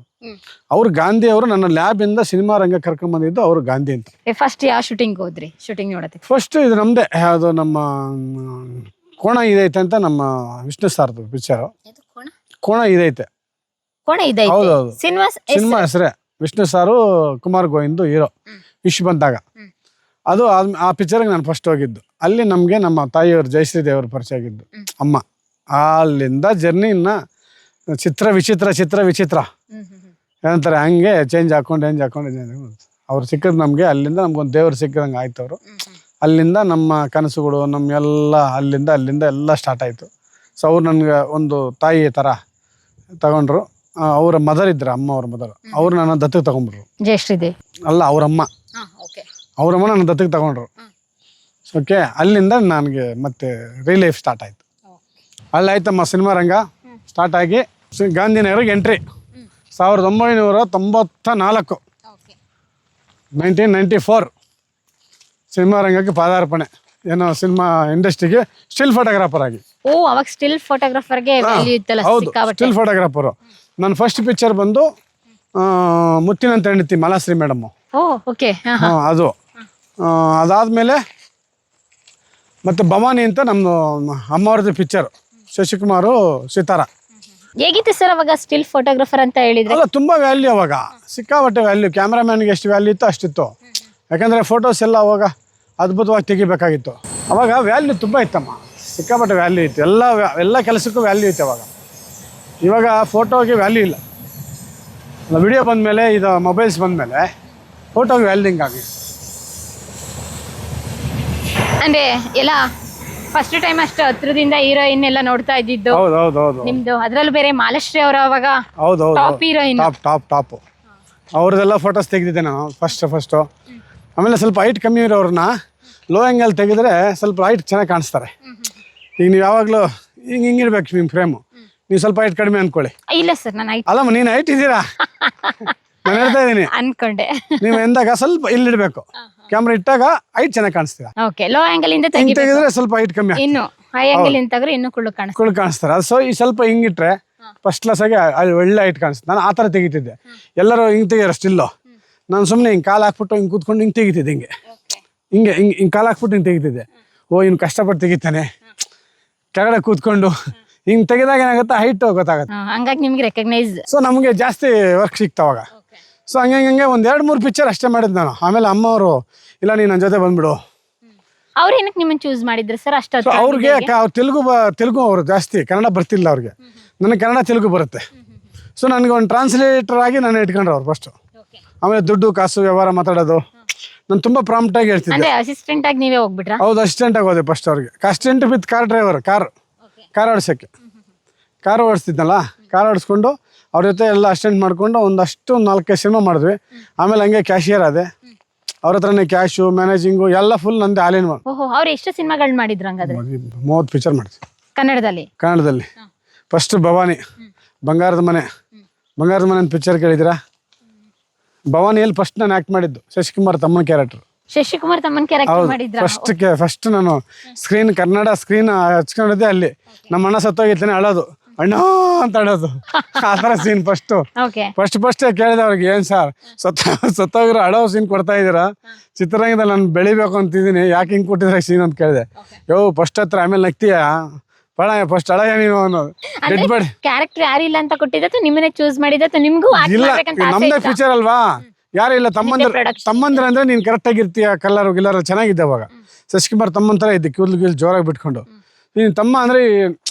ಅವ್ರು ಗಾಂಧಿ ಅವರು ನನ್ನ ಲ್ಯಾಬ್ ಇಂದ ಸಿನಿಮಾ ರಂಗ ಕರ್ಕೊಂಡ್ ಬಂದಿದ್ದು ಅವರು ಗಾಂಧಿ ಅಂತ. ಫಸ್ಟ್ ಯಾವ ಶೂಟಿಂಗ್ ಹೋದ್ರಿ? ಶೂಟಿಂಗ್ ನೋಡತ್ತೆ ಫಸ್ಟ್ ಇದು ನಮ್ದೇ, ಅದು ನಮ್ಮ ಕೋಣ ಇದೈತೆ ಅಂತ ನಮ್ಮ ವಿಷ್ಣು ಸಾರ್ದು ಪಿಕ್ಚರ್. ಕೋಣ ಇದೈತೆ, ಹೌದೌದು, ಸಿನಿಮಾ ಹೆಸರೇ. ವಿಷ್ಣು ಸಾರು, ಕುಮಾರ್ ಗೋವಿಂದು ಹೀರೋ. ವಿಶ್ ಬಂದಾಗ ಅದು ಆ ಪಿಕ್ಚರ್ಗೆ ನಾನು ಫಸ್ಟ್ ಹೋಗಿದ್ದು. ಅಲ್ಲಿ ನಮ್ಗೆ ನಮ್ಮ ತಾಯಿಯವರು ಜಯಶ್ರೀ ದೇವರು ಪರಿಚಯ ಆಗಿದ್ದು, ಅಮ್ಮ. ಅಲ್ಲಿಂದ ಜರ್ನಿ ಇನ್ನ ಚಿತ್ರ ವಿಚಿತ್ರ ಏನಂತಾರೆ ಹಂಗೆ ಚೇಂಜ್ ಹಾಕೊಂಡು ಅವ್ರು ಸಿಕ್ಕದ್ ನಮ್ಗೆ. ಅಲ್ಲಿಂದ ನಮ್ಗೊಂದು ದೇವ್ರು ಸಿಕ್ಕದಂಗೆ ಆಯ್ತು ಅವರು. ಅಲ್ಲಿಂದ ನಮ್ಮ ಕನಸುಗಳು ನಮ್ಮೆಲ್ಲ ಅಲ್ಲಿಂದ ಎಲ್ಲ ಸ್ಟಾರ್ಟ್ ಆಯ್ತು. ಸೊ ಅವ್ರು ನನ್ಗೆ ಒಂದು ತಾಯಿ ತರ ತಗೊಂಡ್ರು. ಅವರ ಮದರ್ ಇದ್ರ, ಅಮ್ಮ ಅವ್ರ ಮದರ್, ಅವ್ರು ನನ್ನ ದತ್ತಕ್ಕೆ ತಗೊಂಡ್ಬಿಟ್ರು. ಜಯಶ್ರೀದೇವಿ ಅಲ್ಲ, ಅವರಮ್ಮ ನನ್ನ ದತ್ತಕ್ಕೆ ತಗೊಂಡ್ರು. ಓಕೆ, ಅಲ್ಲಿಂದ ನನಗೆ ಮತ್ತೆ ರಿಯಲ್ ಲೈಫ್ ಸ್ಟಾರ್ಟ್ ಆಯ್ತು. ಅಲ್ಲಾಯ್ತಮ್ಮ ಸಿನಿಮಾ ರಂಗ ಸ್ಟಾರ್ಟ್ ಆಗಿ ಗಾಂಧಿನಗರಿಗೆ ಎಂಟ್ರಿ 1994, 1994 ಸಿನಿಮಾ ರಂಗಕ್ಕೆ ಪಾದಾರ್ಪಣೆ. ಏನೋ ಸಿನಿಮಾ ಇಂಡಸ್ಟ್ರಿಗೆ ಸ್ಟಿಲ್ ಫೋಟೋಗ್ರಾಫರ್ ಆಗಿ. ಅವಾಗ ಸ್ಟಿಲ್ ಫೋಟೋಗ್ರಾಫರ್ಗೆ ಹೌದು, ಸ್ಟಿಲ್ ಫೋಟೋಗ್ರಾಫರು. ನನ್ನ ಫಸ್ಟ್ ಪಿಕ್ಚರ್ ಬಂದು ಮುತ್ತಿನಂತ ಹೆಂಡತಿ, ಮಾಲಾಶ್ರೀ ಮೇಡಮ್. ಅದು ಅದಾದ್ಮೇಲೆ ಮತ್ತೆ ಭವಾನಿ ಅಂತ ನಮ್ದು ಅಮ್ಮವ್ರದ್ದು ಪಿಕ್ಚರ್, ಶಶಿಕುಮಾರು ಸಿತಾರ. ಹೇಗಿತ್ತು ಸರ್ ಅವಾಗ ಸ್ಟಿಲ್ ಫೋಟೋಗ್ರಾಫರ್ ಅಂತ ಹೇಳಿದ್ರೆ? ಅಲ್ಲ, ತುಂಬಾ ವ್ಯಾಲ್ಯೂ ಅವಾಗ, ಸಿಕ್ಕಾಪಟ್ಟೆ ವ್ಯಾಲ್ಯೂ. ಕ್ಯಾಮ್ರಾಮ್ಯಾನ್ಗೆ ಎಷ್ಟು ವ್ಯಾಲ್ಯೂ ಇತ್ತು ಅಷ್ಟಿತ್ತು. ಯಾಕಂದ್ರೆ ಫೋಟೋಸ್ ಎಲ್ಲ ಅವಾಗ ಅದ್ಭುತವಾಗಿ ತೆಗಿಬೇಕಾಗಿತ್ತು. ಅವಾಗ ವ್ಯಾಲ್ಯೂ ತುಂಬ ಇತ್ತಮ್ಮ, ಸಿಕ್ಕಾಪಟ್ಟೆ ವ್ಯಾಲ್ಯೂ ಇತ್ತು. ಎಲ್ಲ ಕೆಲಸಕ್ಕೂ ವ್ಯಾಲ್ಯೂ ಇತ್ತು ಅವಾಗ. ಇವಾಗ ಫೋಟೋಗೆ ವ್ಯಾಲ್ಯೂ ಇಲ್ಲ. ವಿಡಿಯೋ ಬಂದಮೇಲೆ, ಇದು ಮೊಬೈಲ್ಸ್ ಬಂದಮೇಲೆ ಫೋಟೋಗೆ ವ್ಯಾಲ್ಯೂ ಆಗಿ. ಅಂದ್ರೆ ಎಲ್ಲ ಫಸ್ಟ್ ಟೈಮ್ ಅಷ್ಟು ಹತ್ರದಿಂದ ಹೀರೋಯಿನ್ ಎಲ್ಲ ನೋಡ್ತಾ ಇದ್ದಿದ್ದು. ಹೌದು ನಿಮ್ದು ಅದ್ರಲ್ಲೂ ಬೇರೆ ಮಾಲಾಶ್ರೀ ಅವರು ಅವಾಗ ಟಾಪ್ ಹೀರೋಯಿನ್. ಟಾಪ್ ಅವ್ರದ್ದೆಲ್ಲ ಫೋಟೋಸ್ ತೆಗೆದಿದ್ದೆ ನಾನು ಫಸ್ಟ್. ಆಮೇಲೆ ಸ್ವಲ್ಪ ಹೈಟ್ ಕಮ್ಮಿ ಇರೋರನ್ನ ಲೋ ಆ್ಯಂಗಲ್ ತೆಗೆದ್ರೆ ಸ್ವಲ್ಪ ಹೈಟ್ ಚೆನ್ನಾಗಿ ಕಾಣಿಸ್ತಾರೆ. ಈಗ ನೀವು ಯಾವಾಗಲೂ ಹಿಂಗಿರ್ಬೇಕು ನಿಮ್ಮ ಫ್ರೇಮು. ನೀವು ಸ್ವಲ್ಪ ಹೈಟ್ ಕಡಿಮೆ ಅನ್ಕೊಳ್ಳಿ. ಇಲ್ಲ ಸರ್, ನಾನು ಅಲ್ಲಮ್ಮ, ನೀನು ಹೈಟ್ ಇದ್ದೀರಾ, ನಾನು ಹೇಳ್ತಾ ಇದ್ದೀನಿ ಅನ್ಕೊಂಡೆ. ನೀವು ಎಂದಾಗ ಸ್ವಲ್ಪ ಇಲ್ಲಿಡ್ಬೇಕು, ಕ್ಯಾಮ್ರಾ ಇಟ್ಟಾಗ ಹೈಟ್ ಚೆನ್ನಾಗಿ ಕಾಣಿಸ್ತೀರಾ. ಲೋ ಆಂಗಲ್ ಇಂದ ತೆಗೆದ್ರೆ ಸ್ವಲ್ಪ ಹೈಟ್ ಕಮ್ಮಿ, ಇನ್ನು ಹೈ ಆಂಗಲ್ ಇಂದ ತೆಗೆದ್ರೆ ಇನ್ನು ಕುಳ್ಳು ಕಾಣಿಸ್ತಾರೆ. ಸೊ ಈ ಸ್ವಲ್ಪ ಹಿಂಗಿಟ್ರೆ ಫಸ್ಟ್ ಕ್ಲಾಸ್ ಆಗಿ ಅಲ್ಲಿ ಒಳ್ಳೆ ಹೈಟ್ ಕಾಣಿಸ್ತು. ನಾನು ಆ ಥರ ತೆಗಿತಿದ್ದೆ. ಎಲ್ಲರೂ ಹಿಂಗೆ ತೆಗಿಯಾರ ಸ್ಟಿಲ್ಲು. ನಾನು ಸುಮ್ಮನೆ ಹಿಂಗೆ ಕಾಲು ಹಾಕ್ಬಿಟ್ಟು ಹಿಂಗೆ ಕೂತ್ಕೊಂಡು ಹಿಂಗೆ ತೆಗಿತಿದ್ದೆ. ಹಿಂಗೆ ಕಾಲು ಹಾಕ್ಬಿಟ್ಟು ಹಿಂಗೆ ತೆಗಿತಿದ್ದೆ. ಇನ್ನು ಕಷ್ಟಪಟ್ಟು ತೆಗಿತಾನೆ, ಕೆಳಗಡೆ ಕೂತ್ಕೊಂಡು ಹಿಂಗೆ ತೆಗೆದಾಗ ಏನಾಗುತ್ತೆ, ಹೈಟ್ ಗೊತ್ತಾಗುತ್ತೆ. ಹಂಗಾಗಿ ನಿಮ್ಗೆ ರೆಕಗ್ನೈಸ್. ಸೊ ನಮಗೆ ಜಾಸ್ತಿ ವರ್ಕ್ ಸಿಕ್ತಾವಾಗ. ಸೊ ಹಂಗೆ ಒಂದು 2-3 ಪಿಕ್ಚರ್ ಅಷ್ಟೇ ಮಾಡಿದ್ದು ನಾನು. ಆಮೇಲೆ ಅಮ್ಮ ಅವರು, ಇಲ್ಲ ನೀನು ನನ್ನ ಜೊತೆ ಬಂದ್ಬಿಡು. ಅವ್ರು ಏನಕ್ಕೆ ನಿಮ್ಮನ್ನು ಚೂಸ್ ಮಾಡಿದ್ರು ಸರ್? ಅಷ್ಟು ಅವ್ರಿಗೆ ತೆಲುಗು ಅವರು ಜಾಸ್ತಿ, ಕನ್ನಡ ಬರ್ತಿಲ್ಲ ಅವ್ರಿಗೆ. ನನಗೆ ಕನ್ನಡ ತೆಲುಗು ಬರುತ್ತೆ. ಸೊ ನನಗೆ ಒಂದು ಟ್ರಾನ್ಸ್ಲೇಟರ್ ಆಗಿ ನಾನು ಇಟ್ಕೊಂಡ್ರು ಅವ್ರು ಫಸ್ಟು. ಆಮೇಲೆ ದುಡ್ಡು ಕಾಸು ವ್ಯವಹಾರ ಮಾತಾಡೋದು ನಾನು ತುಂಬ ಪ್ರಾಂಪ್ಟಾಗಿ ಹೇಳ್ತಿದ್ದೆ. ಅಸಿಸ್ಟೆಂಟ್ ಆಗಿ ನೀವೇ ಹೋಗ್ಬಿಟ್ರಾ? ಹೌದು, ಅಸಿಸ್ಟೆಂಟ್ ಆಗಿ ಹೋದೆ ಫಸ್ಟ್ ಅವ್ರಿಗೆ. Assistant with car driver, car ಓಡಿಸೋಕ್ಕೆ. ಕಾರ್ ಓಡಿಸ್ತಿದ್ನಲ್ಲ, ಕಾರ್ ಓಡಿಸ್ಕೊಂಡು ಅವ್ರ ಜೊತೆ ಎಲ್ಲ ಅಸಿಸ್ಟೆಂಟ್ ಮಾಡ್ಕೊಂಡು ಒಂದಷ್ಟು 4-5 ಸಿನಿಮಾ ಮಾಡಿದ್ವಿ. ಆಮೇಲೆ ಹಂಗೆ ಕ್ಯಾಶಿಯರ್ ಆದೆ. ಅವ್ರ ಹತ್ರನೇ ಕ್ಯಾಶು, ಮ್ಯಾನೇಜಿಂಗು ಎಲ್ಲ ಫುಲ್ ನಂದೆ. All in one. ಅವ್ರು ಎಷ್ಟು ಸಿನಿಮಾಗಳು ಮಾಡಿದ್ರು ಹಂಗಾದ್ರೆ? 30 ಪಿಕ್ಚರ್ ಮಾಡಿದ್ವಿ ಕನ್ನಡದಲ್ಲಿ. ಫಸ್ಟ್ ಭವಾನಿ, ಬಂಗಾರದ ಮನೆ ಅಂತ ಪಿಕ್ಚರ್ ಕೇಳಿದಿರಾ? ಭವಾನಿಯಲ್ಲಿ ಫಸ್ಟ್ ನಾನು ಆಕ್ಟ್ ಮಾಡಿದ್ದು ಶಶಿಕುಮಾರ್ ತಮ್ಮನ ಕ್ಯಾರೆಕ್ಟರ್. ಶಶಿಕುಮಾರ್ ತಮ್ಮನ ಕ್ಯಾರೆಕ್ಟರ್ ಮಾಡಿದ್ರ? ಫಸ್ಟ್ ನಾನು ಕನ್ನಡ ಸ್ಕ್ರೀನ್ ಹಚ್ಕೊಂಡಿದ್ದೆ ಅಲ್ಲಿ. ನಮ್ಮ ಅಣ್ಣ ಸತ್ತೋಗಿರ್ತಾನೆ, ಅಳೋದು, ಅಣ್ಣ ಅಂತ ಅಳೋದು, ಆ ಥರ ಸೀನ್ ಫಸ್ಟ್ ಕೇಳಿದೆ ಅವ್ರಿಗೆ, ಏನ್ ಸರ್ ಸತ್ತೋಗಿರೋ ಅಳೋ ಸೀನ್ ಕೊಡ್ತಾ ಇದ್ದೀರಾ, ಚಿತ್ರರಂಗದಲ್ಲಿ ನಾನು ಬೆಳಿಬೇಕು ಅಂತಿದ್ದೀನಿ, ಯಾಕೆ ಹಿಂಗೆ ಕೊಟ್ಟಿದ್ರೆ ಸೀನ್ ಅಂತ ಕೇಳಿದೆ. ಫಸ್ಟ್ ಹತ್ರ ಆಮೇಲೆ ನಗ್ತೀಯ ಬಡ, ಫಸ್ಟ್ ಅಳಯ ನೀನು ಅನ್ನೋದು. ಕ್ಯಾರೆಕ್ಟರ್ ಯಾರಿಲ್ಲ ಅಂತ ಕೊಟ್ಟಿದ್ದು, ನಿಮ್ಮನ್ನೇ ಚೂಸ್ ಮಾಡಿದ್ದು, ನಿಮ್ಗೂ ಇಲ್ಲ, ನಮ್ದೇ ಫೀಚರ್ ಅಲ್ವಾ, ಯಾರು ಇಲ್ಲ. ತಮ್ಮಂದ್ರ ಅಂದ್ರೆ ನೀನ್ ಕರೆಕ್ಟ್ ಆಗಿರ್ತೀಯ, ಗಿಲ್ಲರ್ ಚೆನ್ನಾಗಿದ್ದೆ ಅವಾಗ. ಶಶಿಕುಮಾರ್ ತಮ್ಮನ್ ತರ ಇದ್ದೆ, ಕೂದಲು ಜೋರಾಗಿ ಬಿಟ್ಕೊಂಡು. ನೀನ್ ತಮ್ಮ ಅಂದ್ರೆ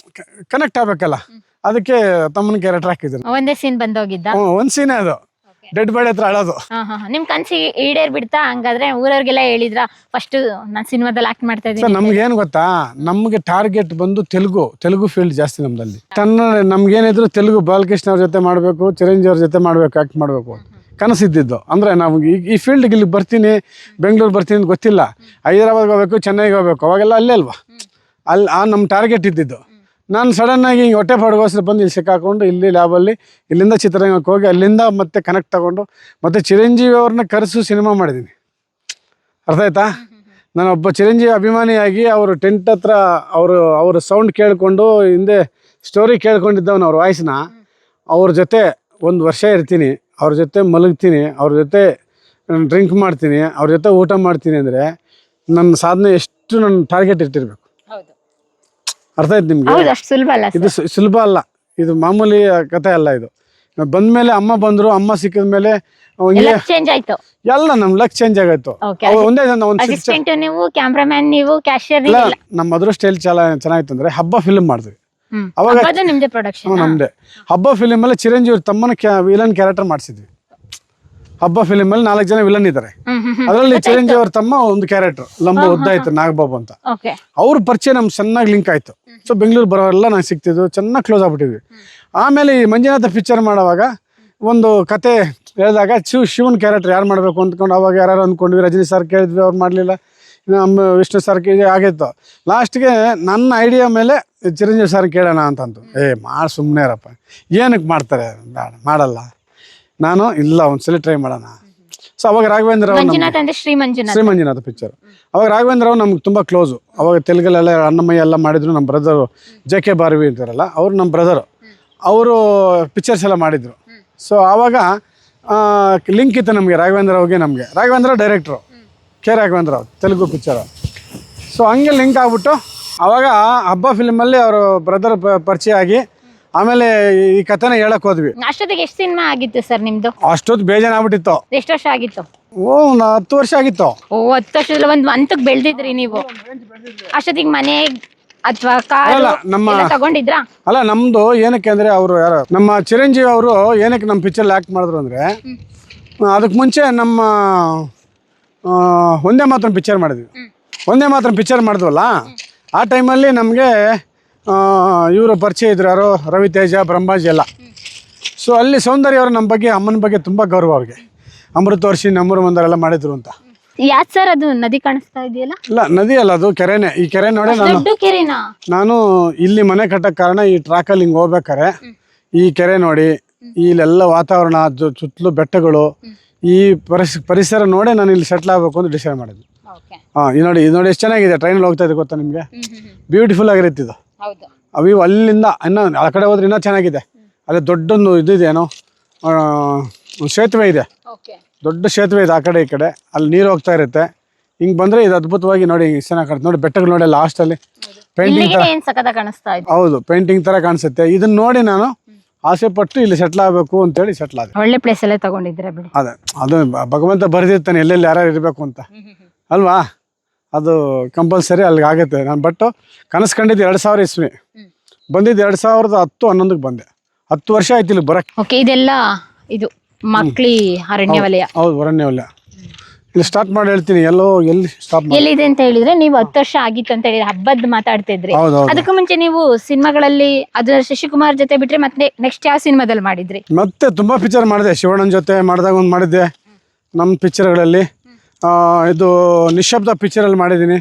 ಕನೆಕ್ಟ್ ಆಗ್ಬೇಕಲ್ಲ, ಅದಕ್ಕೆ ತಮ್ಮನ ಕ್ಯಾರೆಕ್ಟರ್ ಹಾಕಿದ್ರು. ಒಂದೇ ಸೀನ್ ಬಂದೋಗಿದ್ದ? ಒಂದ್ ಸೀನ್ ಅದು, ಡೆಡ್ ಬಾಡಿ ಹತ್ರ ಅಳೋದು. ನಿಮ್ ಕನ್ಸಿ ಈಡೇರ್ ಬಿಡ್ತಾ? ಹಂಗಾದ್ರೆ ಊರವ್ರಿಗೆಲ್ಲ ಹೇಳಿದ್ರ ಫಸ್ಟ್ ನಾನ್ ಸಿನಿಮಾದಲ್ಲಿ ಆಕ್ಟ್ ಮಾಡ್ತಾ ಇದ್ದೀನಿ? ನಮ್ಗೆ ಏನ್ ಗೊತ್ತಾ, ನಮ್ಗೆ ಟಾರ್ಗೆಟ್ ಬಂದು ತೆಲುಗು ಫೀಲ್ಡ್ ಜಾಸ್ತಿ ನಮ್ದಲ್ಲಿ. ನಮ್ಗೇನಿದ್ರು ತೆಲುಗು ಬಾಲಕೃಷ್ಣ ಅವ್ರ ಜೊತೆ ಮಾಡ್ಬೇಕು, ಚಿರಂಜೀವಿ ಅವ್ರ ಜೊತೆ ಮಾಡ್ಬೇಕು, ಆಕ್ಟ್ ಮಾಡ್ಬೇಕು ಕನಸಿದ್ದು. ಅಂದ್ರೆ ನಾವು ಈ ಫೀಲ್ಡ್ಗೆ ಇಲ್ಲಿ ಬರ್ತೀನಿ, ಬೆಂಗಳೂರು ಬರ್ತೀನಿ ಅಂತ ಗೊತ್ತಿಲ್ಲ. ಹೈದರಾಬಾದ್ಗೆ ಹೋಗ್ಬೇಕು, ಚೆನ್ನೈಗೆ ಹೋಗ್ಬೇಕು, ಅವಾಗೆಲ್ಲ ಅಲ್ಲೇ ಅಲ್ವಾ. ಅಲ್ಲಿ ನಮ್ಮ ಟಾರ್ಗೆಟ್ ಇದ್ದಿದ್ದು. ನಾನು ಸಡನ್ನಾಗಿ ಹಿಂಗೆ ಹೊಟ್ಟೆ ಪಾಡ್ಗೋಸ್ಕರ ಬಂದು ಇಲ್ಲಿ ಸಿಕ್ಕಾಕೊಂಡು ಇಲ್ಲಿ ಲ್ಯಾಬಲ್ಲಿ ಇಲ್ಲಿಂದ ಚಿತ್ರರಂಗಕ್ಕೆ ಹೋಗಿ ಅಲ್ಲಿಂದ ಮತ್ತೆ ಕನೆಕ್ಟ್ ತಗೊಂಡು ಮತ್ತೆ ಚಿರಂಜೀವಿ ಅವ್ರನ್ನ ಕರೆಸು ಸಿನಿಮಾ ಮಾಡಿದ್ದೀನಿ. ಅರ್ಥ ಆಯ್ತಾ? ನಾನು ಒಬ್ಬ ಚಿರಂಜೀವಿ ಅಭಿಮಾನಿಯಾಗಿ ಅವರು ಟೆಂಟ್ ಹತ್ರ ಅವ್ರ ಸೌಂಡ್ ಕೇಳಿಕೊಂಡು ಹಿಂದೆ ಸ್ಟೋರಿ ಕೇಳ್ಕೊಂಡಿದ್ದವನು ಅವ್ರ ವಾಯ್ಸ್ನ. ಅವ್ರ ಜೊತೆ 1 ವರ್ಷ ಇರ್ತೀನಿ, ಅವ್ರ ಜೊತೆ ಮಲಗ್ತೀನಿ, ಅವ್ರ ಜೊತೆ ಡ್ರಿಂಕ್ ಮಾಡ್ತೀನಿ, ಅವ್ರ ಜೊತೆ ಊಟ ಮಾಡ್ತೀನಿ ಅಂದರೆ ನನ್ನ ಸಾಧನೆ ಎಷ್ಟು ನನ್ನ ಟಾರ್ಗೆಟ್ ಇಟ್ಟಿರ್ಬೇಕು. ಅರ್ಥ ಆಯ್ತು ನಿಮ್ಗೆ? ಇದು ಸುಲಭ ಅಲ್ಲ, ಇದು ಮಾಮೂಲಿ ಕಥೆ ಅಲ್ಲ. ಇದು ಬಂದ್ಮೇಲೆ ಅಮ್ಮ ಬಂದ್ರು, ಅಮ್ಮ ಸಿಕ್ಕಿದ ಮೇಲೆ ಎಲ್ಲ ನಮ್ ಲಕ್ ಚೇಂಜ್ ಆಗಾಯ್ತು. ಒಂದೇ ನಮ್ಮ ಅದೃಷ್ಟ ಎಲ್ಲಿ ಚೆನ್ನಾಗಿತ್ತು ಅಂದ್ರೆ ಹಬ್ಬ ಫಿಲ್ಮ್ ಮಾಡಿದ್ವಿ ಅವಾಗ. ನಮ್ದೆ ಹಬ್ಬ ಫಿಲ್ಮ್ ಅಲ್ಲಿ ಚಿರಂಜೀವಿ ತಮ್ಮನ ವಿಲನ್ ಕ್ಯಾರೆಕ್ಟರ್ ಮಾಡಿಸಿದ್ವಿ. ಹಬ್ಬ ಫಿಲ್ಮ್ ಅಲ್ಲಿ 4 ಜನ ವಿಲನ್ ಇದಾರೆ. ಅದರಲ್ಲಿ ಚಿರಂಜೀವಿ ಅವ್ರ ತಮ್ಮ ಒಂದು ಕ್ಯಾರೆಕ್ಟರ್ ಲಂಬ ಉದ್ದಾಯ್ತು ನಾಗಬಾಬು ಅಂತ. ಅವ್ರ ಪರಿಚಯ ನಮ್ಗೆ ಚೆನ್ನಾಗಿ ಲಿಂಕ್ ಆಯ್ತು. ಸೊ ಬೆಂಗಳೂರು ಬರೋರೆಲ್ಲ ನಂಗೆ ಸಿಕ್ತಿದ್ವು, ಚೆನ್ನಾಗಿ ಕ್ಲೋಸ್ ಆಗ್ಬಿಟ್ಟಿದ್ವಿ. ಆಮೇಲೆ ಈ ಮಂಜುನಾಥ ಪಿಕ್ಚರ್ ಮಾಡುವಾಗ ಒಂದು ಕತೆ ಹೇಳಿದಾಗ ಶಿವನ್ ಕ್ಯಾರೆಕ್ಟರ್ ಯಾರು ಮಾಡಬೇಕು ಅಂದ್ಕೊಂಡು ಅವಾಗ ಯಾರು ಅಂದ್ಕೊಂಡ್ವಿ. ರಜನಿ ಸರ್ ಕೇಳಿದ್ವಿ, ಅವ್ರು ಮಾಡಲಿಲ್ಲ. ವಿಷ್ಣು ಸರ್ ಆಗಿತ್ತು. ಲಾಸ್ಟ್ಗೆ ನನ್ನ ಐಡಿಯಾ ಮೇಲೆ ಚಿರಂಜೀವಿ ಸರ್ ಕೇಳೋಣ ಅಂತಂತು. ಮಾಡಿ ಸುಮ್ಮನೆ ಇರಪ್ಪ, ಏನಕ್ಕೆ ಮಾಡ್ತಾರೆ, ಬೇಡ ಮಾಡಲ್ಲ. ನಾನು ಇಲ್ಲ ಒಂದ್ಸಲ ಟ್ರೈ ಮಾಡೋಣ. ಸೊ ಅವಾಗ ರಾಘವೇಂದ್ರ ರಾವ್ ಶ್ರೀ ಮಂಜುನಾಥ ಪಿಕ್ಚರ್, ಅವಾಗ ರಾಘವೇಂದ್ರ ರಾವ್ ನಮ್ಗೆ ತುಂಬ ಕ್ಲೋಸು. ಅವಾಗ ತೆಲುಗಲ್ಲೆಲ್ಲ ಅನ್ನಮಯ್ಯ ಎಲ್ಲ ಮಾಡಿದ್ರು. ನಮ್ಮ ಬ್ರದರು JK ಬಾರ್ವಿ ಅಂತಾರಲ್ಲ, ಅವ್ರು ನಮ್ಮ ಬ್ರದರು. ಅವರು ಪಿಕ್ಚರ್ಸ್ ಎಲ್ಲ ಮಾಡಿದರು. ಸೊ ಆವಾಗ ಲಿಂಕ್ ಇತ್ತು ನಮಗೆ ರಾಘವೇಂದ್ರ ರಾವ್ಗೆ ನಮಗೆ. ರಾಘವೇಂದ್ರ ರಾವ್ ಡೈರೆಕ್ಟ್ರು, K. Raghavendra Rao, Telugu picture. So ಹಂಗೆ ಲಿಂಕ್ ಆಗ್ಬಿಟ್ಟು ಆವಾಗ ಹಬ್ಬ ಫಿಲ್ಮಲ್ಲಿ ಅವರು ಬ್ರದರ್ ಪರಿಚಯ ಆಗಿ ಆಮೇಲೆ ಈ ಕಥೆನ ಹೇಳಕ್ ಹೋದ್ವಿ. ಅಷ್ಟೊತ್ತಿಗೆ ಎಷ್ಟು ಸಿನಿಮಾ ಆಗಿತ್ತು ಸರ್ ನಿಮ್ದು? ಅಷ್ಟೊತ್ತು ಬೇಜಾನ್ ಆಗ್ಬಿಟ್ಟಿತ್ತು. ಎಷ್ಟು ವರ್ಷ ಆಗಿತ್ತು? 10 ವರ್ಷ ಆಗಿತ್ತು. 10 ವರ್ಷದಲ್ಲಿ ಒಂದು ಹಂತಕ್ಕೆ ಬೆಳೆದಿದ್ರಿ ನೀವು. ಅಷ್ಟೊತ್ತಿಗೆ ಮನೆ ಅಥವಾ ನಮ್ಮ ತಗೊಂಡಿದ್ರಾ? ಅಲ್ಲ, ನಮ್ದು ಏನಕ್ಕೆ ಅಂದ್ರೆ ಅವರು ಯಾರು ನಮ್ಮ ಚಿರಂಜೀವಿ ಅವರು ಏನಕ್ಕೆ ನಮ್ಮ ಪಿಕ್ಚರ್ ಆಕ್ಟ್ ಮಾಡಿದ್ರು ಅಂದ್ರೆ, ಅದಕ್ಕೆ ಮುಂಚೆ ನಮ್ಮ ಒಂದೇ ಮಾತ್ರ ಪಿಕ್ಚರ್ ಮಾಡಿದ್ವಿ. ಒಂದೇ ಮಾತ್ರ ಪಿಕ್ಚರ್ ಮಾಡಿದ್ವಲ್ಲ, ಆ ಟೈಮಲ್ಲಿ ನಮಗೆ ಇವರು ಪರಿಚಯ ಇದ್ರು. ಯಾರೋ ರವಿ ತೇಜ, ಬ್ರಹ್ಮಾಜಿ ಎಲ್ಲ. ಸೊ ಅಲ್ಲಿ ಸೌಂದರ್ಯ ಅವರು ನಮ್ಮ ಬಗ್ಗೆ, ಅಮ್ಮನ ಬಗ್ಗೆ ತುಂಬ ಗೌರವ ಅವ್ರಿಗೆ. ಅಮೃತ ವರ್ಷಿ, ನಮ್ಮೂರು ಮಂದರೆಲ್ಲ ಮಾಡಿದ್ರು ಅಂತ. ಯಾಕೆ ಸರ್ ಅದು ನದಿ ಕಾಣಿಸ್ತಾ ಇದೆಯಲ್ಲ? ಇಲ್ಲ, ನದಿ ಅಲ್ಲ, ಅದು ಕೆರೆನೇ. ಈ ಕೆರೆ ನೋಡಿ ನಾನು ಇಲ್ಲಿ ಮನೆ ಕಟ್ಟಕ್ಕೆ ಕಾರಣ ಈ ಟ್ರಾಕಲ್ಲಿ ಹಿಂಗೆ ಹೋಗ್ಬೇಕಾರೆ ಈ ಕೆರೆ ನೋಡಿ, ಇಲ್ಲೆಲ್ಲ ವಾತಾವರಣ, ಸುತ್ತಲೂ ಬೆಟ್ಟಗಳು, ಈ ಪರಿಸರ ನೋಡೇ ನಾನು ಇಲ್ಲಿ ಸೆಟ್ಲ್ ಆಗಬೇಕು ಅಂತ ಡಿಸೈಡ್ ಮಾಡಿದ್ವಿ. ಇದು ನೋಡಿ ಎಷ್ಟು ಚೆನ್ನಾಗಿದೆ. ಟ್ರೈನಲ್ಲಿ ಹೋಗ್ತಾ ಇದೆ ಗೊತ್ತಾ ನಿಮಗೆ? ಬ್ಯೂಟಿಫುಲ್ ಆಗಿರುತ್ತೆ ಇದು. ಅವು ಅಲ್ಲಿಂದ ಇನ್ನೂ ಆ ಕಡೆ ಹೋದ್ರೆ ಇನ್ನೂ ಚೆನ್ನಾಗಿದೆ. ಅದೇ ದೊಡ್ಡೊಂದು ಇದಿದೆ, ಏನೋ ಸೇತುವೆ ಇದೆ, ದೊಡ್ಡ ಸೇತುವೆ ಇದೆ ಆ ಕಡೆ ಈ ಕಡೆ. ಅಲ್ಲಿ ನೀರು ಹೋಗ್ತಾ ಇರುತ್ತೆ. ಹಿಂಗೆ ಬಂದರೆ ಇದು ಅದ್ಭುತವಾಗಿ ನೋಡಿ, ಚೆನ್ನಾಗಿ ಕಾಣುತ್ತೆ ನೋಡಿ. ಬೆಟ್ಟಗಳು ನೋಡಿ, ಲಾಸ್ಟಲ್ಲಿ ಪೇಂಟಿಂಗ್ ಥರ. ಹೌದು, ಪೇಂಟಿಂಗ್ ಥರ ಕಾಣಿಸುತ್ತೆ. ಇದನ್ನ ನೋಡಿ ನಾನು ಆಸೆ ಪಟ್ಟು ಇಲ್ಲಿ ಸೆಟ್ಲ್ ಆಗಬೇಕು ಅಂತೇಳಿ ಸೆಟ್ಲ್ ಆದ. ಒಳ್ಳೆ ಪ್ಲೇಸ್ ಅಲ್ಲೇ ತಗೊಂಡಿದ್ರೆ ಬಿಡಿ. ಅದೇ, ಅದು ಭಗವಂತ ಬರೆದಿರ್ತಾನೆ ಎಲ್ಲೆಲ್ಲಿ ಯಾರು ಇರಬೇಕು ಅಂತ ಅಲ್ವಾ? ಅದು ಕಂಪಲ್ಸರಿ ಅಲ್ಲಿಗೆ ಆಗುತ್ತೆ. ನಾನು ಬಟ್ಟು ಕನಸು ಕಂಡಿದ್ದು 2000 ಇಸ್ವಿ, ಬಂದಿದ್ದು 2010-11ಕ್ಕೆ ಬಂದೆ. 10 ವರ್ಷ ಆಯ್ತು ಇಲ್ಲಿ ಬರಕ್ಕೆ. ಓಕೆ, ಇದೆಲ್ಲ ಇದು ಮಕ್ಳಿ ಅರಣ್ಯ ವಲಯ. ಹೌದು, ಅರಣ್ಯ ವಲಯ. ಇಲ್ಲಿ ಸ್ಟಾರ್ಟ್ ಮಾಡಿ ಹೇಳ್ತೀನಿ, ಎಲ್ಲಿ ಸ್ಟಾಪ್ ಎಲ್ಲಿದೆ ಅಂತ ಹೇಳಿದ್ರೆ, ನೀವು 10 ವರ್ಷ ಆಗಿತ್ತು ಅಂತ ಹೇಳಿದ್ರೆ ಹಬ್ಬದ ಮಾತಾಡ್ತಿದ್ರಿ. ಅದಕ್ಕೂ ಮುಂಚೆ ನೀವು ಸಿನಿಮಾಗಳಲ್ಲಿ ಅದು ಶಶಿಕುಮಾರ್ ಜೊತೆ ಬಿಟ್ರೆ ಮತ್ತೆ ನೆಕ್ಸ್ಟ್ ಯಾವ ಸಿನಿಮಾದಲ್ಲಿ ಮಾಡಿದ್ರಿ? ಮತ್ತೆ ತುಂಬಾ ಪಿಕ್ಚರ್ ಮಾಡಿದೆ. ಶಿವಣ್ಣನ ಜೊತೆ ಮಾಡಿದಾಗ ಒಂದು ಮಾಡಿದ್ದೆ ನಮ್ಮ ಪಿಕ್ಚರ್ಗಳಲ್ಲಿ. ಇದು ನಿಶಬ್ದ ಪಿಕ್ಚರ್ ಅಲ್ಲಿ ಮಾಡಿದ್ದೀನಿ.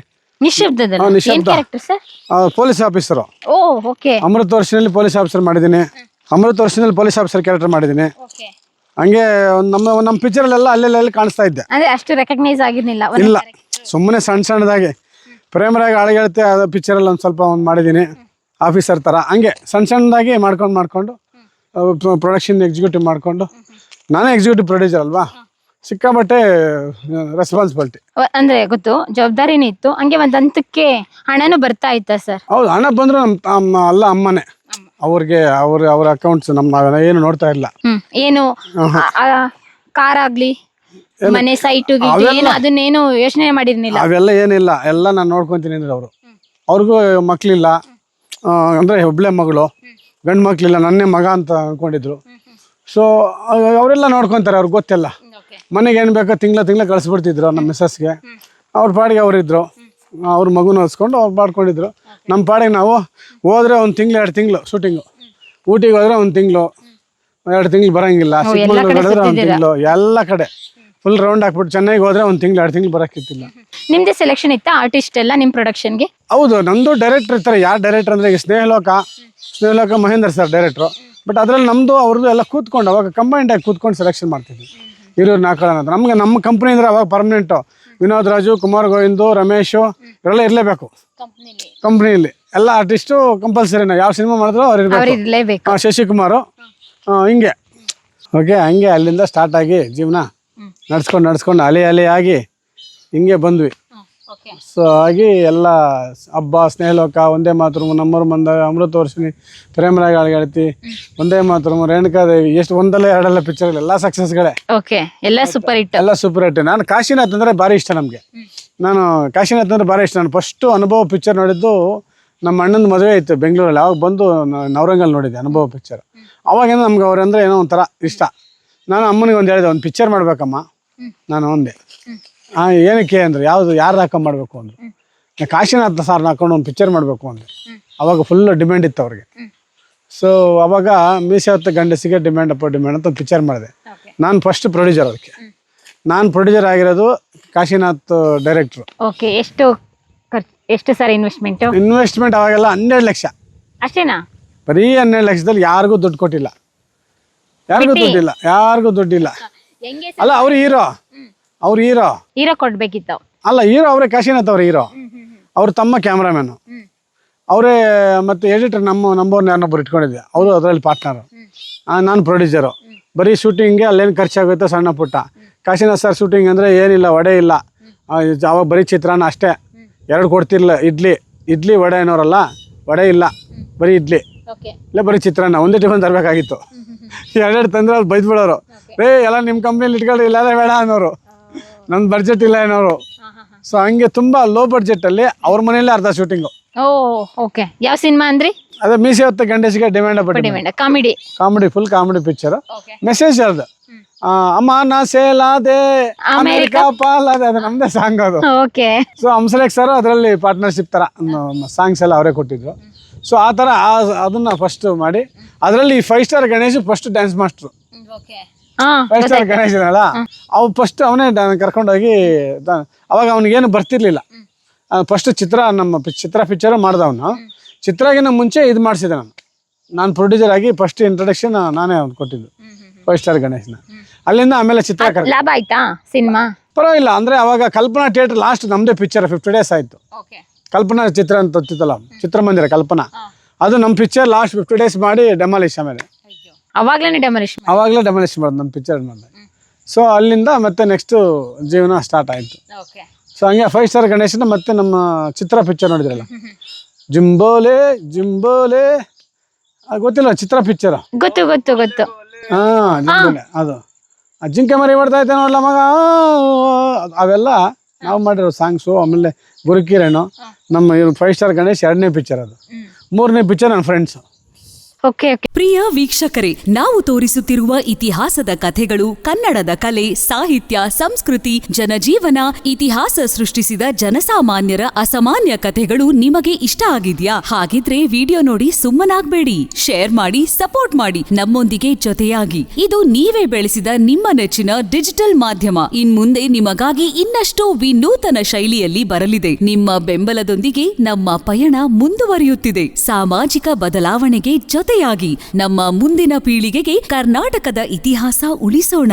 Police officer. ಅಮೃತ ವರ್ಷನಲ್ಲಿ ಪೊಲೀಸ್ ಆಫೀಸರ್ ಮಾಡಿದ್ದೀನಿ. ಅಮೃತ ವರ್ಷದಲ್ಲಿ ಪೊಲೀಸ್ ಆಫೀಸರ್ ಕ್ಯಾರೆಕ್ಟರ್ ಮಾಡಿದ್ದೀನಿ. ಹಂಗೆ ನಮ್ಮ ಪಿಕ್ಚರಲ್ಲೆಲ್ಲ ಅಲ್ಲೆಲ್ಲ ಕಾಣಿಸ್ತಾ ಇದ್ದೆ. ಅಷ್ಟು ರೆಕಗ್ನೈಸ್ ಆಗಿರ್ಲಿಲ್ಲ. ಇಲ್ಲ, ಸುಮ್ಮನೆ ಸಣ್ಣದಾಗಿ ಪ್ರೇಮರಾಗಿ ಆಳಗೆಳತೆ ಅದು ಪಿಕ್ಚರಲ್ಲಿ ಒಂದು ಸ್ವಲ್ಪ ಮಾಡಿದ್ದೀನಿ, ಆಫೀಸರ್ ಥರ. ಹಂಗೆ ಸಣ್ಣದಾಗಿ ಮಾಡ್ಕೊಂಡು ಪ್ರೊಡಕ್ಷನ್ ಎಕ್ಸಿಕ್ಯೂಟಿವ್ ಮಾಡಿಕೊಂಡು, ನಾನೇ ಎಕ್ಸಿಕ್ಯೂಟಿವ್ ಪ್ರೊಡ್ಯೂಸರ್ ಅಲ್ವಾ, ಸಿಕ್ಕಾಬಟ್ಟೆ ರೆಸ್ಪಾನ್ಸಿಬಿಲಿಟಿ. ಅಂದ್ರೆ ಗೊತ್ತು, ಜವಾಬ್ದಾರಿನೂ ಇತ್ತು. ಹಂಗೆ ಒಂದ್ ಹಂತಕ್ಕೆ ಹಣನೂ ಬರ್ತಾ ಇತ್ತ ಸರ್? ಹೌದು, ಹಣ ಬಂದ್ರು ಅಲ್ಲ, ಅಮ್ಮನೇ ಅವ್ರ ಅಕೌಂಟ್ಸ್ ನಾವೇನೋ ಏನು ನೋಡ್ತಾ ಇಲ್ಲ. ಏನು ಕಾರ್ ಆಗ್ಲಿ, ಮನೆ ಸೈಟ್ ಅದನ್ನೇನು ಯೋಚನೆ ಮಾಡಿರ್ಲಿಲ್ಲ. ಅವೆಲ್ಲ ಏನಿಲ್ಲ, ಎಲ್ಲ ನಾನು ನೋಡ್ಕೊಂತೀನಿ ಅಂದ್ರೆ ಅವ್ರಿಗೂ ಮಕ್ಳಿಲ್ಲ. ಅಂದ್ರೆ ಒಬ್ಳೆ ಮಗಳು, ಗಂಡು ಮಕ್ಳಿಲ್ಲ, ನನ್ನೇ ಮಗ ಅಂತ ಅನ್ಕೊಂಡಿದ್ರು. ಸೊ ಅವರೆಲ್ಲ ನೋಡ್ಕೊತಾರೆ, ಅವ್ರಿಗೆ ಗೊತ್ತಿಲ್ಲ. ಮನೆಗೆ ಏನು ಬೇಕೋ ತಿಂಗಳ ಕಳಿಸ್ಬಿಡ್ತಿದ್ರು ನಮ್ಮ ಮಿಸ್ಸಸ್ಗೆ. ಅವ್ರ ಪಾಡಿಗೆ ಅವರಿದ್ರು, ಅವ್ರ ಮಗುನ ಹೊಸ್ಕೊಂಡು ಅವ್ರು ಮಾಡ್ಕೊಂಡಿದ್ರು. ನಮ್ಮ ಪಾಡಿಗೆ ನಾವು ಹೋದ್ರೆ 1 ತಿಂಗಳು 2 ತಿಂಗಳು ಶೂಟಿಂಗು. ಊಟಿಗೆ ಹೋದ್ರೆ 1 ತಿಂಗಳು 2 ತಿಂಗಳು ಬರೋಂಗಿಲ್ಲ. ಚಿಕ್ಕಮಗಳೂರು ಕಡೆ 1 ತಿಂಗಳು, ಎಲ್ಲ ಕಡೆ ಫುಲ್ ರೌಂಡ್ ಹಾಕ್ಬಿಟ್ಟು ಚೆನ್ನಾಗಿ ಹೋದ್ರೆ 1 ತಿಂಗಳು 2 ತಿಂಗಳು ಬರೋಕ್ಕಿತ್ತಿಲ್ಲ. ನಿಮ್ದೇ ಸೆಲೆಕ್ಷನ್ ಇತ್ತಾ ಆರ್ಟಿಸ್ಟ್ ಎಲ್ಲ ನಿಮ್ ಪ್ರೊಡಕ್ಷನ್ಗೆ? ಹೌದು, ನಮ್ಮದು ಡೈರೆಕ್ಟರ್ ಇರ್ತಾರೆ. ಯಾರು ಡೈರೆಕ್ಟರ್ ಅಂದರೆ ಈಗ Snehaloka Mahendra sir director. But ಅದರಲ್ಲಿ ನಮ್ಮದು ಅವ್ರದ್ದು ಎಲ್ಲ ಕೂತ್ಕೊಂಡು ಅವಾಗ ಕಂಬೈಂಡ್ ಆಗಿ ಕೂತ್ಕೊಂಡು ಸೆಲೆಕ್ಷನ್ ಮಾಡ್ತಿದ್ವಿ. ಇರೋರು ನಾಲ್ಕು ಅಂತ ನಮಗೆ ನಮ್ಮ ಕಂಪ್ನಿ ಅಂದರೆ ಅವಾಗ ಪರ್ಮನೆಂಟು ವಿನೋದ್ ರಾಜು, ಕುಮಾರ್ ಗೋವಿಂದು, ರಮೇಶು ಇವರೆಲ್ಲ ಇರಲೇಬೇಕು ಕಂಪ್ನಿಯಲ್ಲಿ. ಎಲ್ಲ ಆರ್ಟಿಸ್ಟು ಕಂಪಲ್ಸರಿ. ನಾವು ಯಾವ ಸಿನಿಮಾ ಮಾಡಿದ್ರು ಅವ್ರು ಇರಬೇಕು. ಶಶಿಕುಮಾರು ಹಿಂಗೆ ಓಕೆ. ಹಂಗೆ ಅಲ್ಲಿಂದ ಸ್ಟಾರ್ಟ್ ಆಗಿ ಜೀವನ ನಡ್ಸ್ಕೊಂಡು ಅಲೆ ಆಗಿ ಹಿಂಗೆ ಬಂದ್ವಿ. ಸೊ ಹಾಗೆ ಎಲ್ಲ ಹಬ್ಬ, ಸ್ನೇಹಲೋಕ, ಒಂದೇ ಮಾತೃ, ನಮ್ಮೂರು ಬಂದಾಗ, ಅಮೃತ ವರ್ಷಿಣಿ, ಪ್ರೇಮರಾಗ ಗೆಳತಿ, ಒಂದೇ ಮಾತೃ, ರೇಣುಕಾದೇವಿ, ಎಷ್ಟು ಒಂದಲ್ಲ ಎರಡಲ್ಲ ಪಿಕ್ಚರ್ ಎಲ್ಲ ಸಕ್ಸಸ್ಗಳೇ. ಎಲ್ಲ ಸೂಪರ್ ಹಿಟ್. ನಾನು ಕಾಶಿನಾಥ್ ಅಂದರೆ ಭಾರಿ ಇಷ್ಟ ನಮಗೆ. ನಾನು ಕಾಶಿನಾಥ್ ಅಂದರೆ ಭಾರಿ ಇಷ್ಟ. ನಾನು ಫಸ್ಟು ಅನುಭವ ಪಿಕ್ಚರ್ ನೋಡಿದ್ದು ನಮ್ಮ ಅಣ್ಣನ ಮದುವೆ ಇತ್ತು ಬೆಂಗಳೂರಲ್ಲಿ. ಅವಾಗ ಬಂದು ನವರಂಗಲ್ಲಿ ನೋಡಿದ್ದೆ ಅನುಭವ ಪಿಕ್ಚರ್. ಅವಾಗೇನೋ ನಮ್ಗೆ ಅವ್ರಂದ್ರೆ ಏನೋ ಒಂಥರ ಇಷ್ಟ. ನಾನು ಅಮ್ಮನಿಗೆ ಒಂದು ಹೇಳಿದೆ, ಒಂದು ಪಿಕ್ಚರ್ ಮಾಡ್ಬೇಕಮ್ಮ. ನಾನು ಒಂದೇ ಏನಕ್ಕೆ ಅಂದರೆ ಯಾರು ಹಾಕೊಂಡು ಮಾಡಬೇಕು ಅಂದರು. ಕಾಶಿನಾಥ ಸಾರ್ನ ಹಾಕೊಂಡು ಒಂದು ಪಿಕ್ಚರ್ ಮಾಡಬೇಕು ಅಂದರೆ ಅವಾಗ ಫುಲ್ ಡಿಮ್ಯಾಂಡ್ ಇತ್ತು ಅವ್ರಿಗೆ. ಸೊ ಅವಾಗ ಮೀಸೆ ಹೊತ್ತ ಗಂಡಸಿಗೆ ಡಿಮ್ಯಾಂಡ್ ಅಂತ ಒಂದು ಪಿಕ್ಚರ್ ಮಾಡಿದೆ. ನಾನು ಫಸ್ಟ್ ಪ್ರೊಡ್ಯೂಸರ್ ಅದಕ್ಕೆ. ನಾನು ಪ್ರೊಡ್ಯೂಸರ್ ಆಗಿರೋದು, ಕಾಶಿನಾಥ್ ಡೈರೆಕ್ಟ್ರು. ಎಷ್ಟು ಸರ್ ಇನ್ವೆಸ್ಟ್ಮೆಂಟ್ ಅವಾಗೆಲ್ಲ 12 ಲಕ್ಷ ಅಷ್ಟೇನಾ? ಬರೀ 12 ಲಕ್ಷದಲ್ಲಿ ಯಾರಿಗೂ ದುಡ್ಡು ಕೊಟ್ಟಿಲ್ಲ. ಯಾರಿಗೂ ದುಡ್ಡಿಲ್ಲ. ಅಲ್ಲ, ಅವ್ರು ಹೀರೋ ಕೊಡ್ಬೇಕಿತ್ತು. ಅಲ್ಲ, ಹೀರೋ ಅವರೇ, ಕಾಶಿನಾಥ್ ಅವ್ರ ಹೀರೋ. ಅವ್ರ ತಮ್ಮ ಕ್ಯಾಮ್ರಾಮ್ಯಾನು ಅವರೇ. ಮತ್ತು ಎಡಿಟರ್ ನಮ್ಮವ್ರನ್ನ ಯಾರನ್ನೊಬ್ಬರು ಇಟ್ಕೊಂಡಿದ್ದೆ, ಅವರು ಅದರಲ್ಲಿ ಪಾರ್ಟ್ನರು. ನಾನು ಪ್ರೊಡ್ಯೂಸರು. ಬರೀ ಶೂಟಿಂಗ್ಗೆ ಅಲ್ಲೇನು ಖರ್ಚಾಗುತ್ತೆ ಸಣ್ಣ ಪುಟ್ಟ. ಕಾಶಿನಾಥ್ ಸರ್ ಶೂಟಿಂಗ್ ಅಂದರೆ ಏನಿಲ್ಲ, ವಡೆ ಇಲ್ಲ. ಅವಾಗ ಬರೀ ಚಿತ್ರಾನ್ನ ಅಷ್ಟೇ. 2 ಕೊಡ್ತಿರ್ಲಿಲ್ಲ. ಇಡ್ಲಿ ವಡೆ ಏನೋರಲ್ಲ, ವಡೆ ಇಲ್ಲ, ಬರೀ ಇಡ್ಲಿ ಇಲ್ಲ, ಬರೀ ಚಿತ್ರಾನ್ನ. ಒಂದೇ ಟಿಫನ್ ತರಬೇಕಾಗಿತ್ತು. 2 ತಂದ್ರೆ ಅಲ್ಲಿ ಬೈದ್ಬಿಡೋರು. ಎಲ್ಲ ನಿಮ್ಮ ಕಂಪ್ನಿಯಲ್ಲಿ ಇಟ್ಕೊಳ್ಳಿ, ಇಲ್ಲ ಬೇಡ ಅನ್ನೋರು. ನನ್ನ ಬಡ್ಜೆಟ್ ಇಲ್ಲ ಏನೋರು. ಸೊ ಹಂಗೆ ತುಂಬ ಲೋ ಬಡ್ಜೆಟಲ್ಲಿ ಅವ್ರ ಮನೆಯಲ್ಲೇ ಅರ್ಧ ಶೂಟಿಂಗು. ಯಾವ ಸಿನಿಮಾ ಅಂದ್ರಿ? ಅದೇ ಮೀಸೆ ಹೊತ್ತ ಗಂಡಸಿಗೆ demand. Comedy, full comedy picture. Message ಅದು, ಅಮ್ಮ ನಾ ಸೇಲಾದೆ ಅಮೆರಿಕಾ ಪಾಲಾದೆ, ಅದು ನಮ್ದೇ ಸಾಂಗ್ ಅದು. ಸೊ ಹಂಸಲೇಖ್ ಸರ್ ಅದರಲ್ಲಿ ಪಾರ್ಟ್ನರ್ಶಿಪ್ ಥರ ಸಾಂಗ್ಸ್ ಎಲ್ಲ ಅವರೇ ಕೊಟ್ಟಿದ್ರು. ಸೊ ಆ ಥರ ಅದನ್ನ ಫಸ್ಟ್ ಮಾಡಿ ಅದರಲ್ಲಿ 5 star Ganesh first dance master. 5 star Ganesh ಇದಲ್ಲ, ಅವು ಫಸ್ಟ್ ಅವನೇ ಕರ್ಕೊಂಡೋಗಿ. ಅವಾಗ ಅವನಿಗೇನು ಬರ್ತಿರ್ಲಿಲ್ಲ. ಫಸ್ಟ್ ನಮ್ಮ ಚಿತ್ರ ಪಿಕ್ಚರ್ ಮಾಡ್ದ ಅವನು. ಚಿತ್ರಗಿನ ಮುಂಚೆ ಇದು ಮಾಡಿಸಿದೆ ನಾನು ಪ್ರೊಡ್ಯೂಸರ್ ಆಗಿ. ಫಸ್ಟ್ ಇಂಟ್ರೊಡಕ್ಷನ್ ನಾನೇ ಅವ್ನು ಕೊಟ್ಟಿದ್ದು 5 ಸ್ಟಾರ್ ಗಣೇಶ್ನ. ಅಲ್ಲಿಂದ ಆಮೇಲೆ ಚಿತ್ರ ಲಾಭ ಆಯ್ತಾ ಸಿನಿಮಾ? ಪರವಾಗಿಲ್ಲ. ಅಂದರೆ ಅವಾಗ ಕಲ್ಪನಾ ಥಿಯೇಟರ್ ಲಾಸ್ಟ್ ನಮ್ಮದೇ ಪಿಕ್ಚರ್ 50 ಡೇಸ್ ಆಯಿತು. ಕಲ್ಪನಾ ಚಿತ್ರ ಅಂತ ಗೊತ್ತಿತ್ತಲ್ಲ, ಚಿತ್ರಮಂದಿರ ಕಲ್ಪನಾ, ಅದು ನಮ್ಮ ಪಿಕ್ಚರ್ ಲಾಸ್ಟ್ 50 ಡೇಸ್ ಮಾಡಿ ಡೆಮಾಲಿಷ್. ಆಮೇಲೆ ಅವಾಗಲೇ ಡೆಮಾಲಿಷ್ ಮಾಡೋದು ನಮ್ಮ ಪಿಕ್ಚರ್ ಮಾಡಿದೆ. ಸೊ ಅಲ್ಲಿಂದ ಮತ್ತೆ ನೆಕ್ಸ್ಟ್ ಜೀವನ ಸ್ಟಾರ್ಟ್ ಆಯಿತು. ಸೊ ಹಂಗೆ 5 ಸ್ಟಾರ್ ಗಣೇಶನ ಮತ್ತೆ ನಮ್ಮ ಚಿತ್ರ ಪಿಕ್ಚರ್ ನೋಡಿದ್ರಲ್ಲ, ಜಿಂಬೋಲೆ ಗೊತ್ತಿಲ್ಲ ಚಿತ್ರ ಪಿಕ್ಚರ್? ಗೊತ್ತು. ಜಿಂಬೋಲೆ ಅದು ಜಿಂಕೆ ಮರಿ ಮಾಡ್ತಾ ಇದ್ದೆ ನೋಡ್ಲ ಮಗ. ಅವೆಲ್ಲ ನಾವು ಮಾಡಿರೋ ಸಾಂಗ್ಸು. ಆಮೇಲೆ ಗುರುಕಿರೇನು ನಮ್ಮ 5 ಸ್ಟಾರ್ ಗಣೇಶ್ 2ನೇ ಪಿಕ್ಚರ್. ಅದು 3ನೇ ಪಿಕ್ಚರ್ ನನ್ನ ಫ್ರೆಂಡ್ಸು. ಪ್ರಿಯ ವೀಕ್ಷಕರೇ, ನಾವು ತೋರಿಸುತ್ತಿರುವ ಇತಿಹಾಸದ ಕಥೆಗಳು ಕನ್ನಡದ ಕಲೆ, ಸಾಹಿತ್ಯ, ಸಂಸ್ಕೃತಿ, ಜನಜೀವನ, ಇತಿಹಾಸ ಸೃಷ್ಟಿಸಿದ ಜನಸಾಮಾನ್ಯರ ಅಸಾಮಾನ್ಯ ಕಥೆಗಳು ನಿಮಗೆ ಇಷ್ಟ ಆಗಿದ್ಯಾ? ಹಾಗಿದ್ರೆ ವಿಡಿಯೋ ನೋಡಿ ಸುಮ್ಮನಾಗ್ಬೇಡಿ, ಶೇರ್ ಮಾಡಿ, ಸಪೋರ್ಟ್ ಮಾಡಿ, ನಮ್ಮೊಂದಿಗೆ ಜೊತೆಯಾಗಿ. ಇದು ನೀವೇ ಬೆಳೆಸಿದ ನಿಮ್ಮ ನೆಚ್ಚಿನ ಡಿಜಿಟಲ್ ಮಾಧ್ಯಮ. ಇನ್ಮುಂದೆ ನಿಮಗಾಗಿ ಇನ್ನಷ್ಟು ವಿನೂತನ ಶೈಲಿಯಲ್ಲಿ ಬರಲಿದೆ. ನಿಮ್ಮ ಬೆಂಬಲದೊಂದಿಗೆ ನಮ್ಮ ಪಯಣ ಮುಂದುವರಿಯುತ್ತಿದೆ. ಸಾಮಾಜಿಕ ಬದಲಾವಣೆಗೆ ಜೊತೆಯಾಗಿ ನಮ್ಮ ಮುಂದಿನ ಪೀಳಿಗೆಗೆ ಕರ್ನಾಟಕದ ಇತಿಹಾಸ ಉಳಿಸೋಣ.